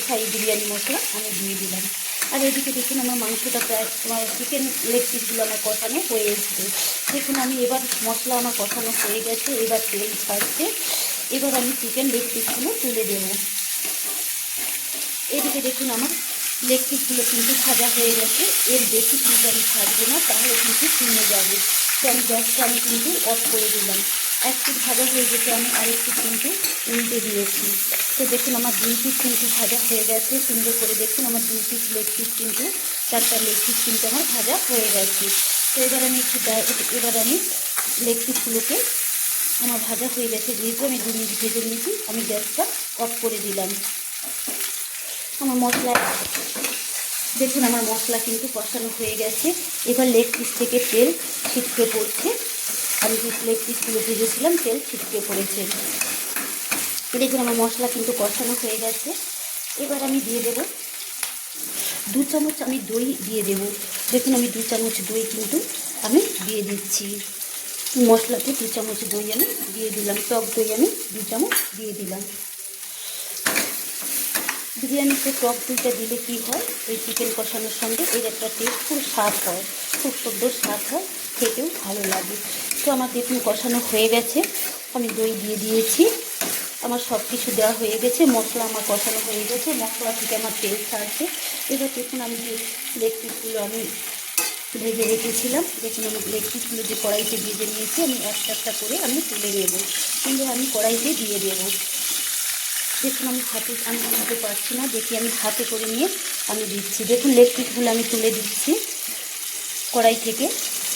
শাহি বিরিয়ানি মশলা আমি দিয়ে দিলাম। আর এদিকে দেখুন আমার মাংসটা প্রায়, আমার চিকেন লেগ পিসগুলো আমার কষানো হয়ে এসছে। দেখুন আমি এবার মশলা আমার কষানো হয়ে গেছে, এবার তেল ছাড়ছে। এবার আমি চিকেন লেগ পিসগুলো তুলে দেবো। এদিকে দেখুন আমার লেগ পিসগুলো কিন্তু ভাজা হয়ে গেছে, এর বেশি কিন্তু আমি ভাজবো না, তাহলে কিন্তু কমে যাবে। তো আমি গ্যাসটা আমি কিন্তু অফ করে দিলাম। এক পিস ভাজা হয়ে গেছে, আমি আরেকটু কিন্তু উল্টে দিয়েছি। তো দেখুন আমার 2 পিস কিন্তু ভাজা হয়ে গেছে সুন্দর করে। দেখুন আমার 2 পিস লেগ পিস কিন্তু, 4টা লেগ পিস কিন্তু আমার ভাজা হয়ে গেছে। তো এবার আমি লেগ পিসগুলোকে, আমার ভাজা হয়ে গেছে যেহেতু আমি 2 মিনিট ভেজে নিয়েছি, আমি গ্যাসটা অফ করে দিলাম। আমার মশলা দেখুন আমার মশলা কিন্তু কষানো হয়ে গেছে। এবার লেগ পিস থেকে তেল ছিটকে পড়ছে, আমি যে লেগ পিসগুলো ভেজেছিলাম তেল ছিটকে পড়েছে। দেখুন আমার মশলা কিন্তু কষানো হয়ে গেছে। এবার আমি দিয়ে দেব 2 চামচ আমি দই দিয়ে দেব। দেখুন আমি 2 চামচ দই কিন্তু আমি দিয়ে দিচ্ছি। মশলাতে 2 চামচ দই আমি দিয়ে দিলাম, টক দই আমি 2 চামচ দিয়ে দিলাম। বিরিয়ানিতে টক দইটা দিলে কী হয়, এই চিকেন কষানোর সঙ্গে এর একটা টেস্টফুল স্বাদ হয়, খুব সুন্দর স্বাদ হয়, খেতেও ভালো লাগে। তো আমার দেখুন কষানো হয়ে গেছে, আমি দই দিয়ে দিয়েছি, আমার সব কিছু দেওয়া হয়ে গেছে, মশলা আমার কষানো হয়ে গেছে, মশলা থেকে আমার তেল ছাড়ছে। এবার দেখুন আমি যে লেগ পিসগুলো আমি ভেজে রেখেছিলাম, দেখুন আমি লেগ পিসগুলো যে কড়াইতে ভেজে নিয়েছি, আমি একটা একটা করে আমি তুলে নেব, কিন্তু আমি কড়াইতে দিয়ে দেবো। দেখুন আমি দিতে পারছি না, দেখি আমি হাতে করে নিয়ে আমি দিচ্ছি। দেখুন লেগ পিসগুলো আমি তুলে দিচ্ছি কড়াই থেকে,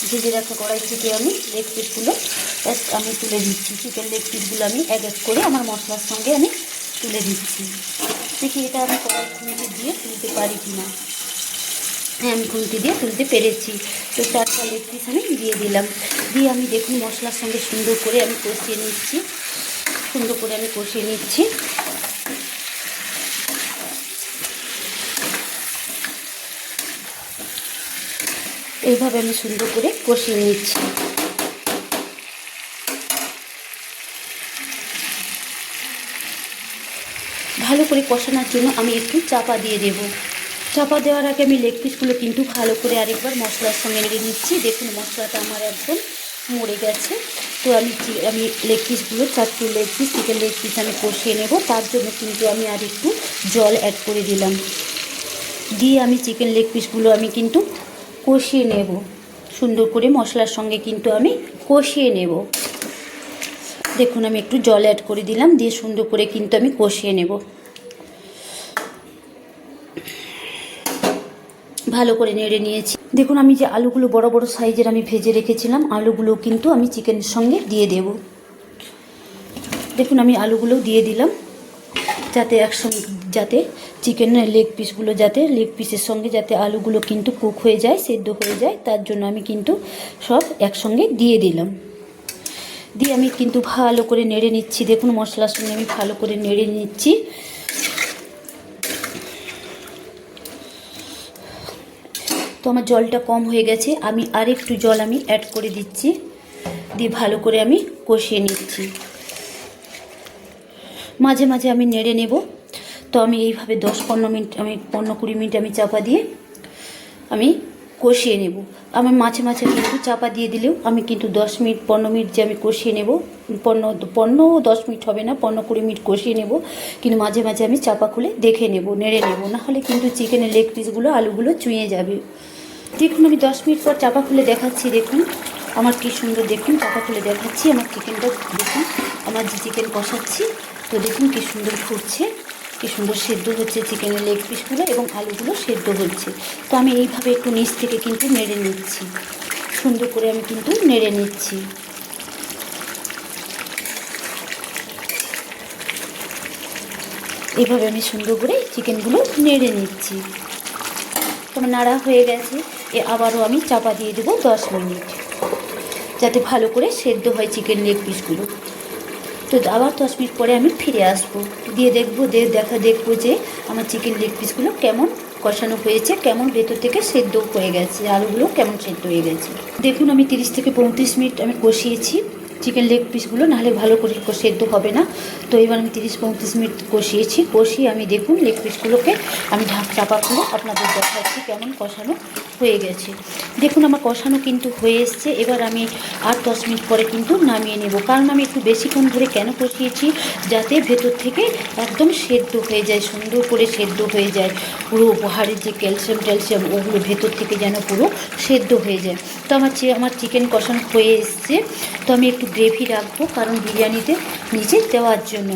ভেজে রাখা কড়াই থেকে আমি লেগ পিসগুলো আমি তুলে দিচ্ছি। চিকেন লেগ পিসগুলো আমি এক এক করে আমার মশলার সঙ্গে আমি তুলে দিচ্ছি। দেখি এটা আমি কড়াই খুঁটি দিয়ে তুলতে পারি কি না। হ্যাঁ, আমি খুঁটি দিয়ে তুলতে পেরেছি। তো 4টা লেগ পিস আমি দিয়ে দিলাম, দিয়ে আমি দেখুন মশলার সঙ্গে সুন্দর করে আমি কষিয়ে নিচ্ছি, এইভাবে আমি সুন্দর করে কষিয়ে নিচ্ছি। ভালো করে কষানোর জন্য আমি একটু চাপা দিয়ে দেব। চাপা দেওয়ার আগে আমি লেগ পিসগুলো কিন্তু ভালো করে আরেকবার মশলার সঙ্গে নেড়ে নিচ্ছি। দেখুন মশলাটা আমার একদম মরে গেছে। তো আমি লেগ পিসগুলো, 4টি leg piece chicken leg piece আমি কষিয়ে নেব, তার জন্য কিন্তু আমি আর একটু জল অ্যাড করে দিলাম, দিয়ে আমি চিকেন লেগ পিসগুলো আমি কিন্তু কষিয়ে নেব সুন্দর করে, মশলার সঙ্গে কিন্তু আমি কষিয়ে নেব। দেখুন আমি একটু জল অ্যাড করে দিলাম, দিয়ে সুন্দর করে কিন্তু আমি কষিয়ে নেব। ভালো করে নেড়ে নিয়েছি। দেখুন আমি যে আলুগুলো বড় বড় সাইজের আমি ভেজে রেখেছিলাম, আলুগুলো কিন্তু আমি চিকেনের সঙ্গে দিয়ে দেব। দেখুন আমি আলুগুলো দিয়ে দিলাম, যাতে একসঙ্গে যাতে চিকেনের লেগ পিসের সঙ্গে যাতে আলুগুলো কিন্তু কুক হয়ে যায়, সেদ্ধ হয়ে যায়, তার জন্য আমি কিন্তু সব একসঙ্গে দিয়ে দিলাম। দিয়ে আমি কিন্তু ভালো করে নেড়ে নিচ্ছি। দেখুন মশলার সঙ্গে আমি ভালো করে নেড়ে নিচ্ছি। তো আমার জলটা কম হয়ে গেছে, আমি আরেকটু জল আমি অ্যাড করে দিচ্ছি, দিয়ে ভালো করে আমি কষিয়ে নিচ্ছি। মাঝে মাঝে আমি নেড়ে নেব। তো আমি এইভাবে 10-15 মিনিট, আমি 15-20 মিনিট আমি চাপা দিয়ে আমি কষিয়ে নেব। আমি মাঝে মাঝে কিন্তু চাপা দিয়ে দিলেও আমি কিন্তু 10-15 মিনিট যে আমি কষিয়ে নেব, 10 মিনিট হবে না, 15-20 মিনিট কষিয়ে নেব। কিন্তু মাঝে মাঝে আমি চাপা খুলে দেখে নেব, নেড়ে নেব, নাহলে কিন্তু চিকেনের লেগ পিসগুলো আলুগুলো চুঁয়ে যাবে। দেখুন আমি 10 মিনিট পর চাপা খুলে দেখাচ্ছি। দেখুন আমার কি সুন্দর, দেখুন চাপা খুলে দেখাচ্ছি আমার চিকেনটা। দেখুন আমার যে চিকেন কষাচ্ছি, তো দেখুন কি সুন্দর ফুটছে, কি সুন্দর সেদ্ধ হচ্ছে চিকেনের লেগ পিসগুলো এবং আলুগুলো সেদ্ধ হচ্ছে। তো আমি এইভাবে একটু নিচ থেকে কিন্তু নেড়ে নিচ্ছি, সুন্দর করে আমি কিন্তু নেড়ে নিচ্ছি। এইভাবে আমি সুন্দর করে চিকেনগুলো নেড়ে নিচ্ছি। তোমার নাড়া হয়ে গেছে, আবারও আমি চাপা দিয়ে দেবো 10 মিনিট, যাতে ভালো করে সেদ্ধ হয় চিকেন লেগ পিসগুলো। তো আবার 10 মিনিট পরে আমি ফিরে আসবো, দিয়ে দেখবো দেখবো যে আমার চিকেন লেগ পিসগুলো কেমন কষানো হয়েছে, কেমন ভেতর থেকে সেদ্ধ হয়ে গেছে, আলুগুলো কেমন সেদ্ধ হয়ে গেছে। দেখুন আমি 30-35 মিনিট আমি কষিয়েছি চিকেন লেগ পিসগুলো, নাহলে ভালো করে সেদ্ধ হবে না। তো এবার আমি 30-35 মিনিট কষিয়ে আমি দেখুন লেগ পিসগুলোকে আমি চাপা খুলে আপনাদের দেখাচ্ছি কেমন কষানো হয়ে গেছে। দেখুন আমার কষানো কিন্তু হয়ে এসছে। এবার আমি আর 10 মিনিট পরে কিন্তু নামিয়ে নেব, কারণ আমি একটু বেশিক্ষণ ধরে কেন কষিয়েছি, যাতে ভেতর থেকে একদম সেদ্ধ হয়ে যায়, সুন্দর করে সেদ্ধ হয়ে যায়, পুরো হাড়ের যে ক্যালসিয়াম ওগুলো ভেতর থেকে যেন পুরো সেদ্ধ হয়ে যায়। তো আমার চিকেন কষানো হয়ে এসছে। তো আমি একটু গ্রেভি রাখবো, কারণ বিরিয়ানিতে নিচে দেওয়ার জন্য।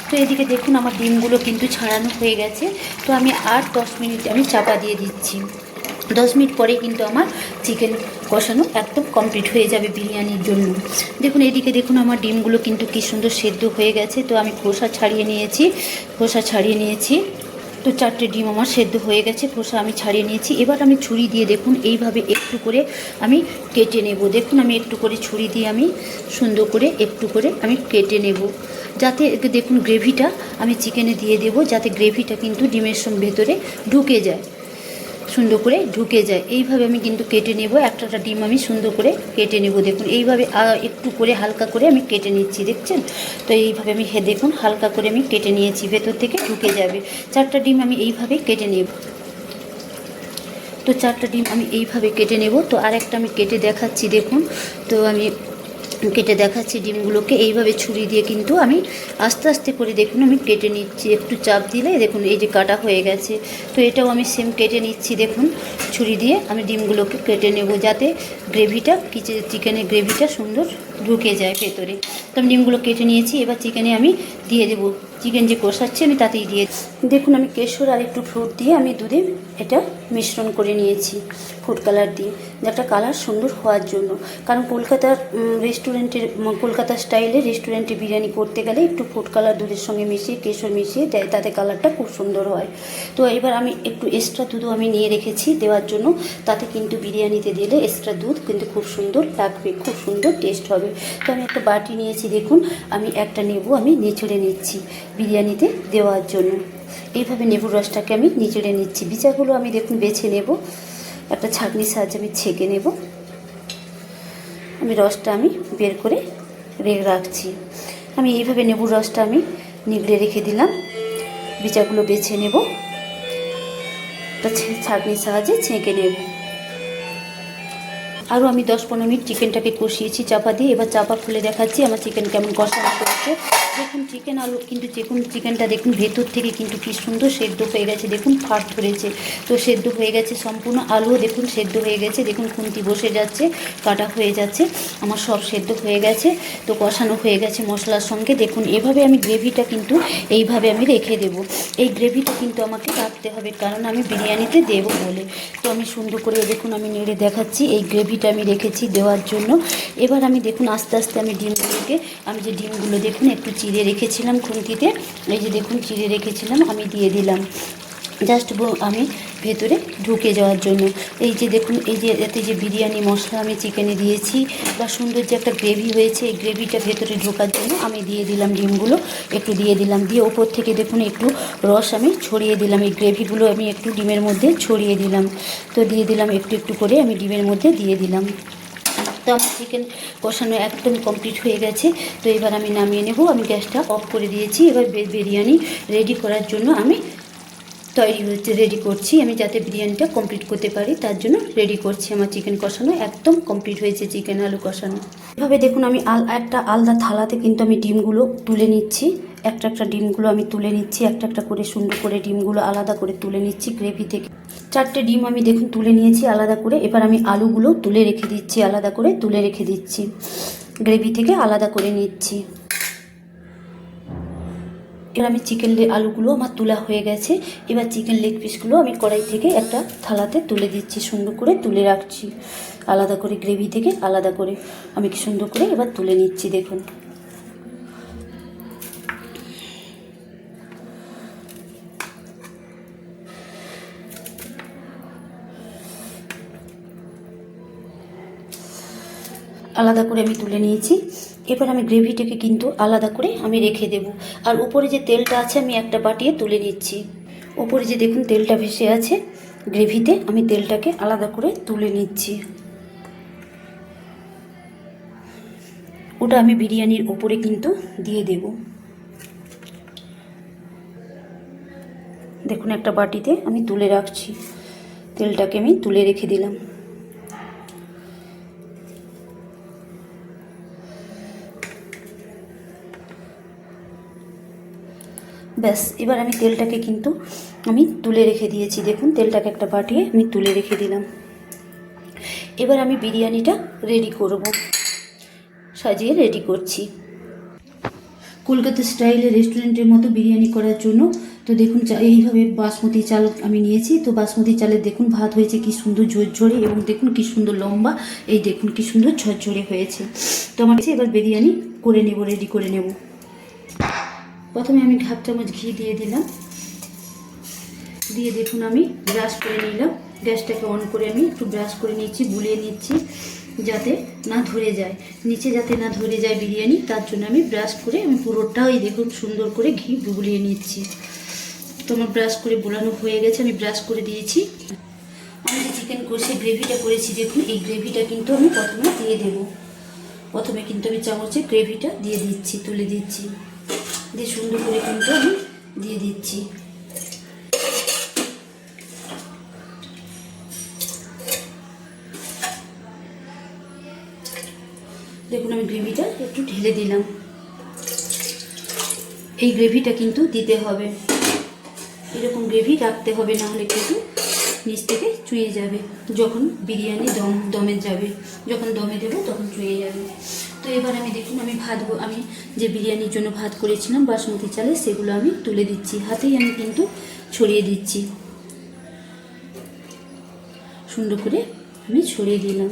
তো এদিকে দেখুন আমার ডিমগুলো কিন্তু ছাড়ানো হয়ে গেছে। তো আমি আর 10 মিনিট আমি চাপা দিয়ে দিচ্ছি। 10 মিনিট পরে কিন্তু আমার চিকেন কষানো একদম কমপ্লিট হয়ে যাবে বিরিয়ানির জন্য। দেখুন এদিকে দেখুন আমার ডিমগুলো কিন্তু কি সুন্দর সেদ্ধ হয়ে গেছে। তো আমি খোসা ছাড়িয়ে নিয়েছি। তো 4টে ডিম আমার সেদ্ধ হয়ে গেছে, খোসা আমি ছাড়িয়ে নিয়েছি। এবার আমি ছুরি দিয়ে দেখুন এইভাবে একটু করে আমি কেটে নেব। দেখুন আমি একটু করে ছুরি দিয়ে আমি সুন্দর করে একটু করে আমি কেটে নেব, যাতে দেখুন গ্রেভিটা আমি চিকেনে দিয়ে দেব, যাতে গ্রেভিটা কিন্তু ডিমের ভেতরে ঢুকে যায়, সুন্দর করে ঢুকে যায়। এইভাবে আমি কিন্তু কেটে নেব, একটা ডিম আমি সুন্দর করে কেটে নেব। দেখুন এইভাবে একটু করে হালকা করে আমি কেটে নিচ্ছি, দেখছেন তো এইভাবে আমি দেখুন হালকা করে আমি কেটে নিয়েছি, ভেতর থেকে ঢুকে যাবে। 4টা ডিম আমি এইভাবে কেটে নেব। তো 4টা ডিম আমি এইভাবে কেটে নেব। তো আরেকটা আমি কেটে দেখাচ্ছি, দেখুন তো আমি কেটে দেখাচ্ছি ডিমগুলোকে এইভাবে ছুরি দিয়ে কিন্তু আমি আস্তে আস্তে করে দেখুন আমি কেটে নিচ্ছি, একটু চাপ দিলে দেখুন এই যে কাটা হয়ে গেছে। তো এটাও আমি সেম কেটে নিচ্ছি, দেখুন ছুরি দিয়ে আমি ডিমগুলোকে কেটে নেব, যাতে গ্রেভিটা চিকেনের গ্রেভিটা সুন্দর ঢুকে যায় ভেতরে। তো আমি ডিমগুলো কেটে নিয়েছি, এবার চিকেনে আমি দিয়ে দেবো, চিকেন যে কষাচ্ছি আমি তাতেই দিয়ে। দেখুন আমি কেশর আর একটু ফ্রুট দিয়ে আমি দুধে এটা মিশ্রণ করে নিয়েছি, ফুড কালার দিয়ে, একটা কালার সুন্দর হওয়ার জন্য। কারণ কলকাতা স্টাইলে রেস্টুরেন্টে বিরিয়ানি করতে গেলে একটু ফুড কালার দুধের সঙ্গে মিশিয়ে কেশর মিশিয়ে দেয়, তাতে কালারটা খুব সুন্দর হয়। তো এবার আমি একটু এক্সট্রা দুধও আমি নিয়ে রেখেছি দেওয়ার জন্য, তাতে কিন্তু বিরিয়ানিতে দিলে এক্সট্রা দুধ কিন্তু খুব সুন্দর লাগবে, খুব সুন্দর টেস্ট হবে। তো আমি একটা বাটি নিয়েছি, দেখুন আমি একটা নেবু আমি নিচড়ে নিচ্ছি বিরিয়ানিতে দেওয়ার জন্য। এইভাবে লেবুর রসটাকে আমি নিচড়ে নিচ্ছি, বিচাগুলো আমি দেখুন বেছে নেব, একটা ছাঁকনির সাহায্যে আমি ছেঁকে নেব। আমি রসটা আমি বের করে রাখছি। আমি এইভাবে লেবুর রসটা আমি নিগড়ে রেখে দিলাম, বিচাগুলো বেছে নেব, একটা ছাঁকনির সাহায্যে ছেঁকে নেব। আরও আমি 10-15 মিনিট চিকেনটাকে কষিয়েছি চাপা দিয়ে। এবার চাপা খুলে দেখাচ্ছি আমার চিকেন কেমন কষানো করেছে। দেখুন চিকেন আলু কিন্তু চিকেনটা দেখুন ভেতর থেকে কিন্তু কি সুন্দর সেদ্ধ হয়ে গেছে, দেখুন ফাট ধরেছে। তো সেদ্ধ হয়ে গেছে সম্পূর্ণ, আলুও দেখুন সেদ্ধ হয়ে গেছে, দেখুন খুন্তি বসে যাচ্ছে, কাটা হয়ে যাচ্ছে, আমার সব সেদ্ধ হয়ে গেছে। তো কষানো হয়ে গেছে মশলার সঙ্গে। দেখুন এভাবে আমি গ্রেভিটা কিন্তু এইভাবে আমি রেখে দেব। এই গ্রেভিটা কিন্তু আমাকে রাখতে হবে, কারণ আমি বিরিয়ানিতে দেবো বলে। তো আমি সুন্দর করে দেখুন আমি নেড়ে দেখাচ্ছি, এই গ্রেভিটা আমি রেখেছি দেওয়ার জন্য। এবার আমি দেখুন আস্তে আস্তে আমি আমি যে ডিমগুলো দেখুন একটু চিড়ে রেখেছিলাম খুন্তিতে, এই যে দেখুন চিড়ে রেখেছিলাম, আমি দিয়ে দিলাম জাস্ট আমি ভেতরে ঢুকে যাওয়ার জন্য। এই যে দেখুন এই যে এতে যে বিরিয়ানি মশলা আমি চিকেনে দিয়েছি বা সুন্দর যে একটা গ্রেভি হয়েছে, এই গ্রেভিটা ভেতরে ঢোকার জন্য আমি দিয়ে দিলাম ডিমগুলো, একটু দিয়ে দিলাম, দিয়ে ওপর থেকে দেখুন একটু রস আমি ছড়িয়ে দিলাম, এই গ্রেভিগুলো আমি একটু ডিমের মধ্যে ছড়িয়ে দিলাম। তো দিয়ে দিলাম একটু একটু করে আমি ডিমের মধ্যে দিয়ে দিলাম। তো আমার চিকেন কষানো একদম কমপ্লিট হয়ে গেছে। তো এবার আমি নামিয়ে নেব, আমি গ্যাসটা অফ করে দিয়েছি। এবার বিরিয়ানি রেডি করার জন্য আমি রেডি করছি, আমি যাতে বিরিয়ানিটা কমপ্লিট করতে পারি তার জন্য রেডি করছি। আমার চিকেন কষানো একদম কমপ্লিট হয়েছে, চিকেন আলু কষানো। এভাবে দেখুন আমি একটা আলাদা থালাতে কিন্তু আমি ডিমগুলো তুলে নিচ্ছি, একটা ডিমগুলো আমি তুলে নিচ্ছি, একটা করে সুন্দর করে ডিমগুলো আলাদা করে তুলে নিচ্ছি গ্রেভি থেকে। 4টে ডিম আমি দেখুন তুলে নিয়েছি আলাদা করে। এবার আমি আলুগুলো তুলে রেখে দিচ্ছি, আলাদা করে তুলে রেখে দিচ্ছি, গ্রেভি থেকে আলাদা করে নিচ্ছি। এবার আমি আলুগুলো আমার তোলা হয়ে গেছে। এবার চিকেন লেগ পিসগুলো আমি কড়াই থেকে একটা থালাতে তুলে দিচ্ছি, সুন্দর করে তুলে রাখছি আলাদা করে, গ্রেভি থেকে আলাদা করে আমি কি সুন্দর করে এবার তুলে নিচ্ছি। দেখুন আলাদা করে আমি তুলে নিয়েছি। এবার আমি গ্রেভিটাকে কিন্তু আলাদা করে আমি রেখে দেব। আর উপরে যে তেলটা আছে আমি একটা বাটিয়ে তুলে নিচ্ছি। উপরে যে দেখুন তেলটা ভেসে আছে গ্রেভিতে, আমি তেলটাকে আলাদা করে তুলে নিচ্ছি। ওটা আমি বিরিয়ানির ওপরে কিন্তু দিয়ে দেব। দেখুন একটা বাটিতে আমি তুলে রাখছি, তেলটাকে আমি তুলে রেখে দিলাম। ব্যাস, এবার আমি তেলটাকে কিন্তু আমি তুলে রেখে দিয়েছি। দেখুন তেলটাকে একটা বাটিয়ে আমি তুলে রেখে দিলাম। এবার আমি বিরিয়ানিটা রেডি করব, সাজিয়ে রেডি করছি কলকাতা স্টাইলে রেস্টুরেন্টের মতো বিরিয়ানি করার জন্য। তো দেখুন এইভাবে বাসমতি চাল আমি নিয়েছি। তো বাসমতি চালের দেখুন ভাত হয়েছে কি সুন্দর ঝরঝরে, এবং দেখুন কি সুন্দর লম্বা, এই দেখুন কি সুন্দর ঝরঝরে হয়েছে। তো আমার এবার বিরিয়ানি করে নেব, রেডি করে নেব। প্রথমে আমি 1/2 চামচ ঘি দিয়ে দিলাম, দিয়ে দেখুন আমি ব্রাশ করে নিলাম। গ্যাসটাকে অন করে আমি একটু ব্রাশ করে নিচ্ছি, বুলিয়ে নিচ্ছি যাতে না ধরে যায়, নিচে যাতে না ধরে যায় বিরিয়ানি, তার জন্য আমি ব্রাশ করে আমি পুরোটাই দেখুন সুন্দর করে ঘি বুলিয়ে নিচ্ছি। তো আমার ব্রাশ করে বোলানো হয়ে গেছে, আমি ব্রাশ করে দিয়েছি। আমি যে চিকেন কষে গ্রেভিটা করেছি দেখুন, এই গ্রেভিটা কিন্তু আমি প্রথমে দিয়ে দেব। প্রথমে কিন্তু আমি চামচে গ্রেভিটা দিয়ে দিচ্ছি, তুলে দিচ্ছি, দিয়ে সুন্দর করে কিন্তু আমি দিয়ে দিচ্ছি। দেখুন আমি গ্রেভিটা একটু ঢেলে দিলাম। এই গ্রেভিটা কিন্তু দিতে হবে, এরকম গ্রেভি রাখতে হবে, না হলে কিন্তু নিচ থেকে চুইয়ে যাবে। যখন বিরিয়ানি দমে যাবে, যখন দমে দেবো তখন চুইয়ে যাবে। তো এবার আমি দেখুন আমি যে বিরিয়ানির জন্য ভাত করেছিলাম বাসমতি চালে, সেগুলো আমি তুলে দিচ্ছি, হাতেই আমি কিন্তু ছড়িয়ে দিচ্ছি, সুন্দর করে আমি ছড়িয়ে দিলাম।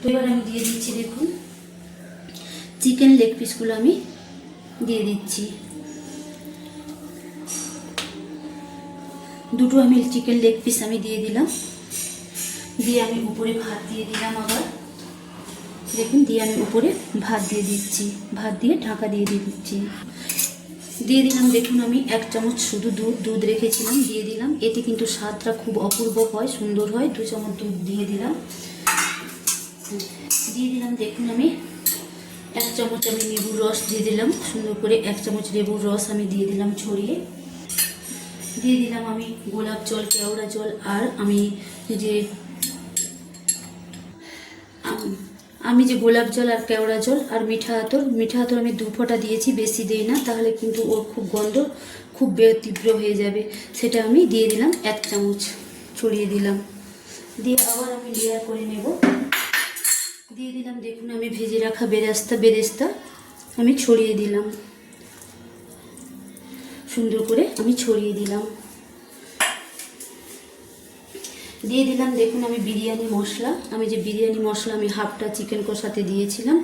তো এবার আমি দিয়ে দিচ্ছি দেখুন চিকেন লেগ পিসগুলো আমি দিয়ে দিচ্ছি। দুটো আমি চিকেন লেগ পিস আমি দিয়ে দিলাম, দিয়ে আমি উপরে ভাত দিয়ে দিলাম। আবার দেখুন দিয়ে আমি উপরে ভাত দিয়ে দিচ্ছি, ভাত দিয়ে ঢাকা দিয়ে দিচ্ছি। দিয়ে দিলাম দেখুন আমি 1 চামচ শুধু দুধ রেখেছিলাম, দিয়ে দিলাম। এতে কিন্তু স্বাদটা খুব অপূর্ব হয়, সুন্দর হয়। 2 চামচ দুধ দিয়ে দিলাম। দিয়ে দিলাম দেখুন আমি 1 চামচ আমি লেবুর রস দিয়ে দিলাম, সুন্দর করে 1 চামচ লেবুর রস আমি দিয়ে দিলাম ছড়িয়ে। দিয়ে দিলাম আমি গোলাপ জল, কেওড়া জল, আর আমি যে আমি যে গোলাপ জল আর কেওড়া জল আর মিঠা আতর আমি 2 ফোঁটা দিয়েছি, বেশি দিই না, তাহলে কিন্তু ওর খুব গন্ধ খুব তীব্র হয়ে যাবে। সেটা আমি দিয়ে দিলাম 1 চামচ, ছড়িয়ে দিলাম। দিয়ে আবার আমি লেয়ার করে নেব। দিয়ে দিলাম দেখুন আমি ভেজে রাখা বেরেস্তা আমি ছড়িয়ে দিলাম, সুন্দর করে আমি ছড়িয়ে দিলাম। দিয়ে দিলাম দেখুন আমি বিরিয়ানি মশলা, আমি যে বিরিয়ানি মশলা আমি হাফটা চিকেন কষাতে দিয়েছিলাম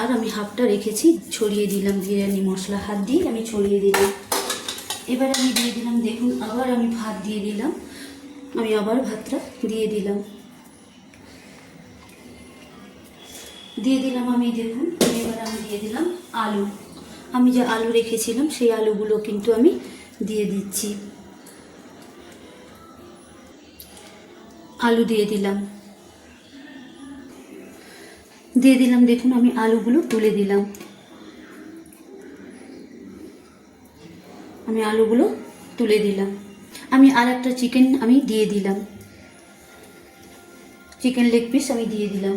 আর আমি হাফটা রেখেছি, ছড়িয়ে দিলাম বিরিয়ানি মশলা হাত দিয়ে আমি ছড়িয়ে দিলাম। এবার আমি দিয়ে দিলাম দেখুন আবার আমি ভাত দিয়ে দিলাম, আমি আবার ভাতটা দিয়ে দিলাম। আমি দেখুন এবার আমি দিয়ে দিলাম আলু, আমি যে আলু রেখেছিলাম সেই আলুগুলো কিন্তু আমি দিয়ে দিচ্ছি। আলু দিয়ে দিলাম দেখুন আমি আলুগুলো তুলে দিলাম, আমি আলুগুলো তুলে দিলাম। আমি আর একটা চিকেন আমি দিয়ে দিলাম, চিকেন লেগ পিস আমি দিয়ে দিলাম।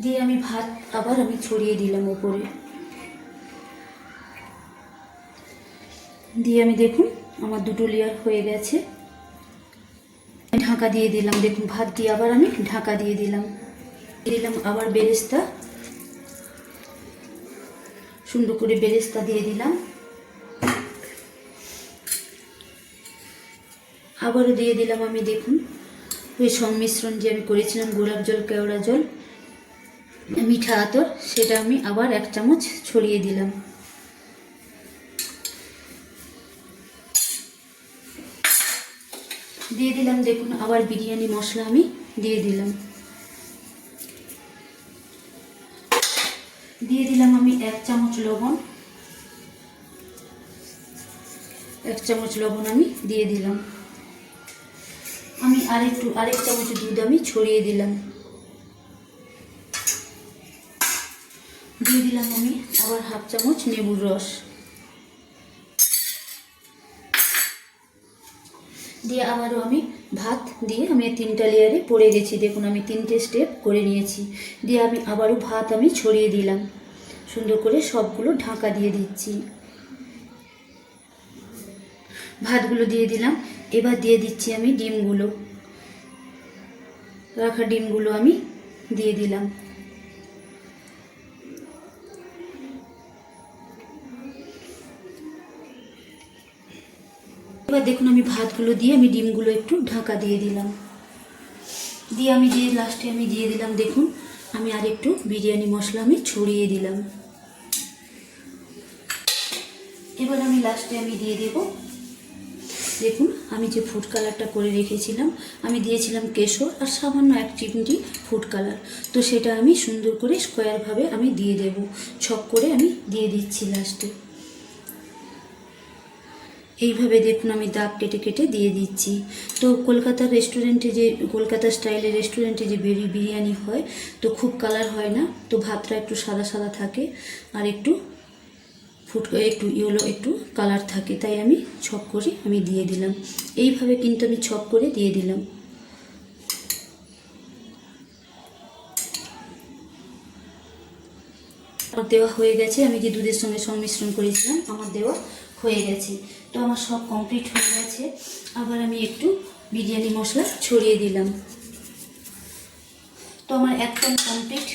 দিয়ে আমি ভাত আবার আমি ছড়িয়ে দিলাম উপরে। দিয়ে আমি দেখুন আমার 2টো লেয়ার হয়ে গেছে, ঢাকা দিয়ে দিলাম। দেখুন ভাত দিয়ে আবার আমি ঢাকা দিয়ে দিলাম। আবার বেরেস্তা, সুন্দর করে বেরেস্তা দিয়ে দিলাম। আবারও দিয়ে দিলাম আমি দেখুন ওই সংমিশ্রণ যে আমি করেছিলাম গোলাপ জল, কেওড়া জল, মিঠা আতর, সেটা আমি আবার 1 চামচ ছড়িয়ে দিলাম। দিয়ে দিলাম দেখুন আবার বিরিয়ানি মশলা আমি দিয়ে দিলাম। দিয়ে দিলাম আমি 1 চামচ লবণ, 1 চামচ লবণ আমি দিয়ে দিলাম। আমি আরেক চামচ দুধ আমি ছড়িয়ে দিলাম। দিয়ে দিলাম আমি আবার 1/2 চামচ লেবুর রস। দিয়ে আবারও আমি ভাত দিয়ে আমি 3টা লেয়ারে পড়ে গেছি, দেখুন আমি 3টে স্টেপ করে নিয়েছি। দিয়ে আমি আবারও ভাত আমি ছড়িয়ে দিলাম, সুন্দর করে সবগুলো ঢাকা দিয়ে দিচ্ছি। ভাতগুলো দিয়ে দিলাম। এবার দিয়ে দিচ্ছি আমি ডিমগুলো, রাখা ডিমগুলো আমি দিয়ে দিলাম। এবার দেখুন আমি ভাতগুলো দিয়ে আমি ডিমগুলো একটু ঢাকা দিয়ে দিলাম। দিয়ে আমি লাস্টে আমি দিয়ে দিলাম দেখুন আমি আরেকটু বিরিয়ানি মশলা আমি ছড়িয়ে দিলাম। এবার আমি লাস্টে আমি দিয়ে দেব দেখুন আমি যে ফুড কালারটা করে রেখেছিলাম, আমি দিয়েছিলাম কেশর আর সামান্য 1 চিমটি ফুড কালার। তো সেটা আমি সুন্দর করে স্কোয়ারভাবে আমি দিয়ে দেব, ছক করে আমি দিয়ে দিচ্ছি লাস্টে। এইভাবে দেখুন আমি দাগ কেটে কেটে দিয়ে দিচ্ছি। তো কলকাতা স্টাইলের রেস্টুরেন্টে যে বিরিয়ানি হয় তো খুব কালার হয় না, তো ভাতটা একটু সাদা সাদা থাকে আর একটু ইয়েলো একটু কালার থাকে, তাই আমি ছক করে আমি দিয়ে দিলাম। এইভাবে কিন্তু আমি ছক করে দিয়ে দিলাম। আমার দেওয়া হয়ে গেছে, আমি যে দুধের সঙ্গে সংমিশ্রণ করেছিলাম আমার দেওয়া হয়ে গেছে। তো আমার সব কমপ্লিট হয়ে গেছে। আবার আমি একটু বিরিয়ানি মশলা ছড়িয়ে দিলাম। তো আমার একদম কমপ্লিট।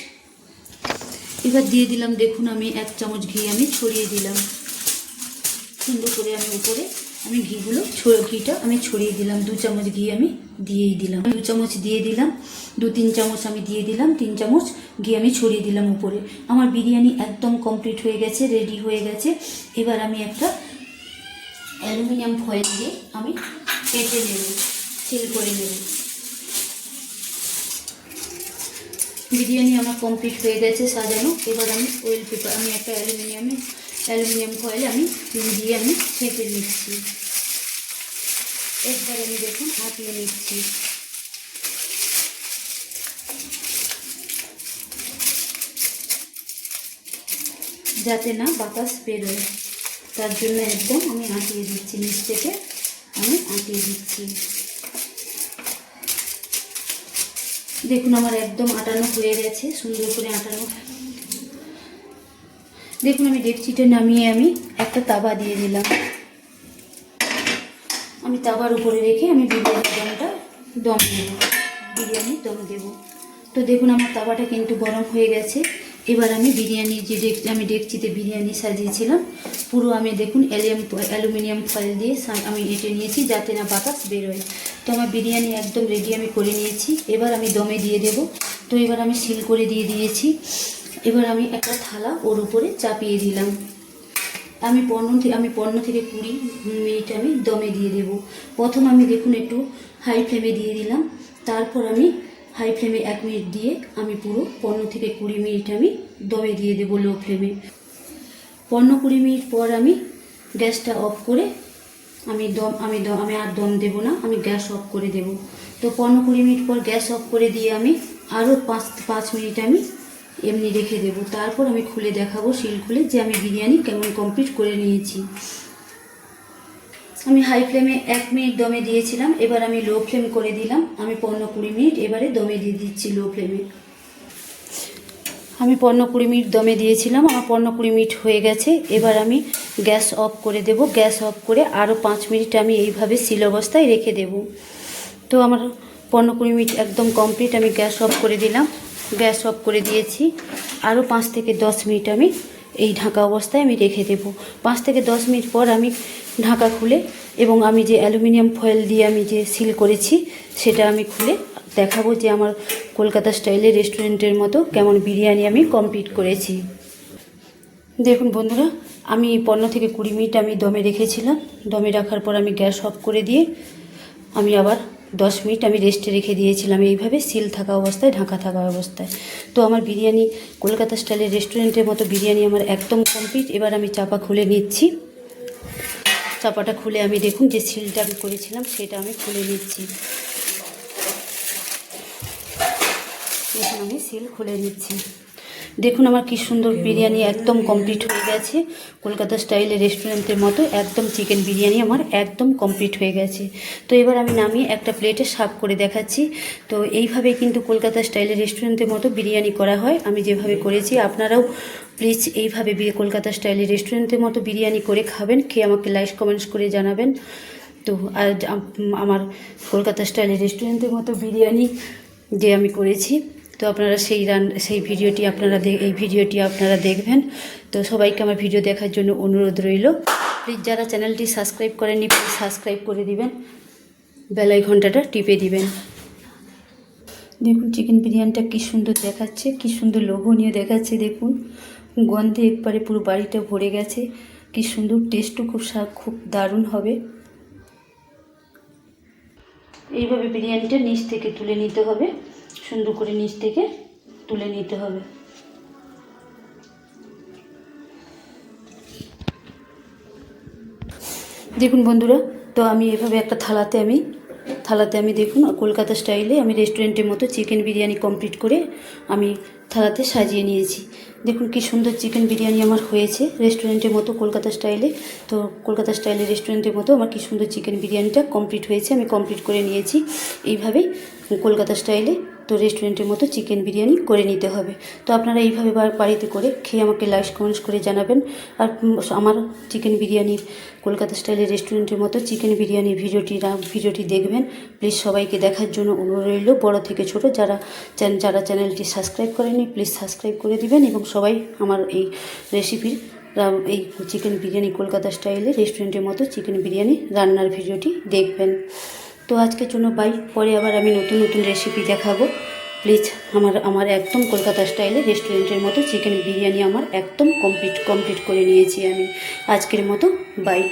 এবার দিয়ে দিলাম দেখুন আমি 1 চামচ ঘি আমি ছড়িয়ে দিলাম, সুন্দর করে আমি উপরে আমি ঘিটা আমি ছড়িয়ে দিলাম। 2 চামচ ঘি আমি দিয়েই দিলাম, 2 চামচ দিয়ে দিলাম, 2-3 চামচ আমি দিয়ে দিলাম, 3 চামচ ঘি আমি ছড়িয়ে দিলাম উপরে। আমার বিরিয়ানি একদম কমপ্লিট হয়ে গেছে, রেডি হয়ে গেছে। এবার আমি একটা অ্যালুমিনিয়াম ফয়েল দিয়ে আমি কেটে নেব, সিল করে নেব। বিরিয়ানি আমার কমপ্লিট হয়ে গেছে সাজানো। এবার আমি আমি একটা অ্যালুমিনিয়াম ফয়েল আমি দিয়ে আমি ছেঁকে নিচ্ছি। একবার আমি দেখুন হাতিয়ে নিচ্ছি। যাতে না বাতাস বেরোয়, তার জন্য একদম আমি আঁটিয়ে দিচ্ছি, নিচ থেকে আমি আঁটিয়ে দিচ্ছি। দেখুন আমার একদম আটানো হয়ে গেছে, সুন্দর করে আটানো। দেখুন আমি ডেকচিটা নামিয়ে আমি একটা তাওয়া দিয়ে দিলাম। আমি তাওয়ার উপরে রেখে আমি বিরিয়ানির দমটা দম দেবো, বিরিয়ানির দম দেবো। তো দেখুন আমার তাওয়াটা কিন্তু গরম হয়ে গেছে। এবার আমি বিরিয়ানির যে আমি ডেকচিতে বিরিয়ানি সাজিয়েছিলাম পুরো আমি দেখুন অ্যালুমিনিয়াম ফয়েল দিয়ে আমি এঁটে নিয়েছি যাতে না বাতাস বেরোয়। তো আমার বিরিয়ানি একদম রেডি আমি করে নিয়েছি। এবার আমি দমে দিয়ে দেব। তো এবার আমি সিল করে দিয়ে দিয়েছি। এবার আমি একটা থালা ওর উপরে চাপিয়ে দিলাম। আমি 15 থেকে 20 মিনিট আমি দমে দিয়ে দেব। প্রথম আমি দেখুন একটু হাই ফ্লেমে দিয়ে দিলাম, তারপর আমি হাই ফ্লেমে 1 মিনিট দিয়ে আমি পুরো 15 থেকে 20 মিনিট আমি দমে দিয়ে দেব লো ফ্লেমে। 15-20 মিনিট পর আমি গ্যাসটা অফ করে আমি আর দম দেব না, আমি গ্যাস অফ করে দেব। তো 15-20 মিনিট পর গ্যাস অফ করে দিয়ে আমি আরও 5 মিনিট আমি এমনি রেখে দেব। তারপর আমি খুলে দেখাবো সিল খুলে যে আমি বিরিয়ানি কেমন কমপ্লিট করে নিয়েছি। আমি হাই ফ্লেমে 1 মিনিট দমে দিয়েছিলাম, এবার আমি লো ফ্লেম করে দিলাম। আমি 15-20 মিনিট এবারে দমে দিয়ে দিচ্ছি লো ফ্লেমে। আমি 15-20 মিনিট দমে দিয়েছিলাম, আমার 15-20 মিনিট হয়ে গেছে। এবার আমি গ্যাস অফ করে দেব। গ্যাস অফ করে আরও 5 মিনিট আমি এইভাবে সিল অবস্থায় রেখে দেব। তো আমার 15-20 মিনিট একদম কমপ্লিট। আমি গ্যাস অফ করে দিলাম, গ্যাস অফ করে দিয়েছি। আরও 5 থেকে 10 মিনিট আমি এই ঢাকা অবস্থায় আমি রেখে দেব। 5 থেকে 10 মিনিট পর আমি ঢাকা খুলে এবং আমি যে অ্যালুমিনিয়াম ফয়েল দিয়ে আমি যে সিল করেছি সেটা আমি খুলে দেখাবো যে আমার কলকাতা স্টাইলের রেস্টুরেন্টের মতো কেমন বিরিয়ানি আমি কমপ্লিট করেছি। দেখুন বন্ধুরা, আমি 15 থেকে 20 মিনিট আমি দমে রেখেছিলাম। দমে রাখার পর আমি গ্যাস অফ করে দিয়ে আমি আবার 10 মিনিট আমি রেস্টে রেখে দিয়েছিলাম এইভাবে সিল থাকা অবস্থায়, ঢাকা থাকা অবস্থায়। তো আমার বিরিয়ানি কলকাতা স্টাইলের রেস্টুরেন্টের মতো বিরিয়ানি আমার একদম কমপ্লিট। এবার আমি চাপা খুলে নিচ্ছি। চাপাটা খুলে আমি দেখুন যে সিলটা আমি করেছিলাম সেটা আমি খুলে নিচ্ছি। দেখুন আমি সিল খুলে নিচ্ছি। দেখুন আমার কি সুন্দর বিরিয়ানি একদম কমপ্লিট হয়ে গেছে। কলকাতা স্টাইলের রেস্টুরেন্টের মতো একদম চিকেন বিরিয়ানি আমার একদম কমপ্লিট হয়ে গেছে। তো এবার আমি নামিয়ে একটা প্লেটে সার্ভ করে দেখাচ্ছি। তো এইভাবে কিন্তু কলকাতা স্টাইলের রেস্টুরেন্টের মতো বিরিয়ানি করা হয়, আমি যেভাবে করেছি। আপনারাও প্লিজ এইভাবে কলকাতা স্টাইলের রেস্টুরেন্টের মতো বিরিয়ানি করে খাবেন, খেয়ে আমাকে লাইক কমেন্টস করে জানাবেন। তো আর আমার কলকাতা স্টাইলের রেস্টুরেন্টের মতো বিরিয়ানি যে আমি করেছি, তো আপনারা সেই ভিডিওটি এই ভিডিওটি আপনারা দেখবেন। তো সবাইকে আমার ভিডিও দেখার জন্য অনুরোধ রইল। প্লিজ যারা চ্যানেলটি সাবস্ক্রাইব করেননি প্লিজ সাবস্ক্রাইব করে দিবেন, বেল আইকনটা টিপে দিবেন। দেখুন চিকেন বিরিয়ানিটা কি সুন্দর দেখাচ্ছে, কি সুন্দর লোভনীয় দেখাচ্ছে। দেখুন গন্ধে একবারে পুরো বাড়িটা ভরে গেছে। কি সুন্দর, টেস্টও খুব দারুণ হবে। এইভাবে বিরিয়ানিটা নিচ থেকে তুলে নিতে হবে, সুন্দর করে নিচ থেকে তুলে নিতে হবে। দেখুন বন্ধুরা, তো আমি এভাবে একটা থালাতে আমি দেখুন কলকাতা স্টাইলে আমি রেস্টুরেন্টের মতো চিকেন বিরিয়ানি কমপ্লিট করে আমি থালাতে সাজিয়ে নিয়েছি। দেখুন কি সুন্দর চিকেন বিরিয়ানি আমার হয়েছে রেস্টুরেন্টের মতো কলকাতা স্টাইলে। তো কলকাতা স্টাইলের রেস্টুরেন্টের মতো আমার কি সুন্দর চিকেন বিরিয়ানিটা কমপ্লিট হয়েছে, আমি কমপ্লিট করে নিয়েছি। এইভাবেই কলকাতা স্টাইলে তো রেস্টুরেন্টের মতো চিকেন বিরিয়ানি করে নিতে হবে। তো আপনারা এইভাবে বাড়িতে করে খেয়ে আমাকে লাইক কমেন্টস করে জানাবেন। আর আমার চিকেন বিরিয়ানির কলকাতা স্টাইলের রেস্টুরেন্টের মতো চিকেন বিরিয়ানির ভিডিওটি দেখবেন। প্লিজ সবাইকে দেখার জন্য অনুরোধ রইল, বড় থেকে ছোট যারা চ্যানেলটি সাবস্ক্রাইব করেনি প্লিজ সাবস্ক্রাইব করে দিবেন এবং সবাই আমার এই রেসিপির এই চিকেন বিরিয়ানি কলকাতা স্টাইলে রেস্টুরেন্টের মতো চিকেন বিরিয়ানি রান্নার ভিডিওটি দেখবেন। তো আজকের জন্য বাই, পরে আবার আমি নতুন রেসিপি দেখাবো। প্লিজ আমার একদম কলকাতা স্টাইলে রেস্টুরেন্টের মতো চিকেন বিরিয়ানি আমার একদম কমপ্লিট করে নিয়েছি আমি। আজকের মতো বাই।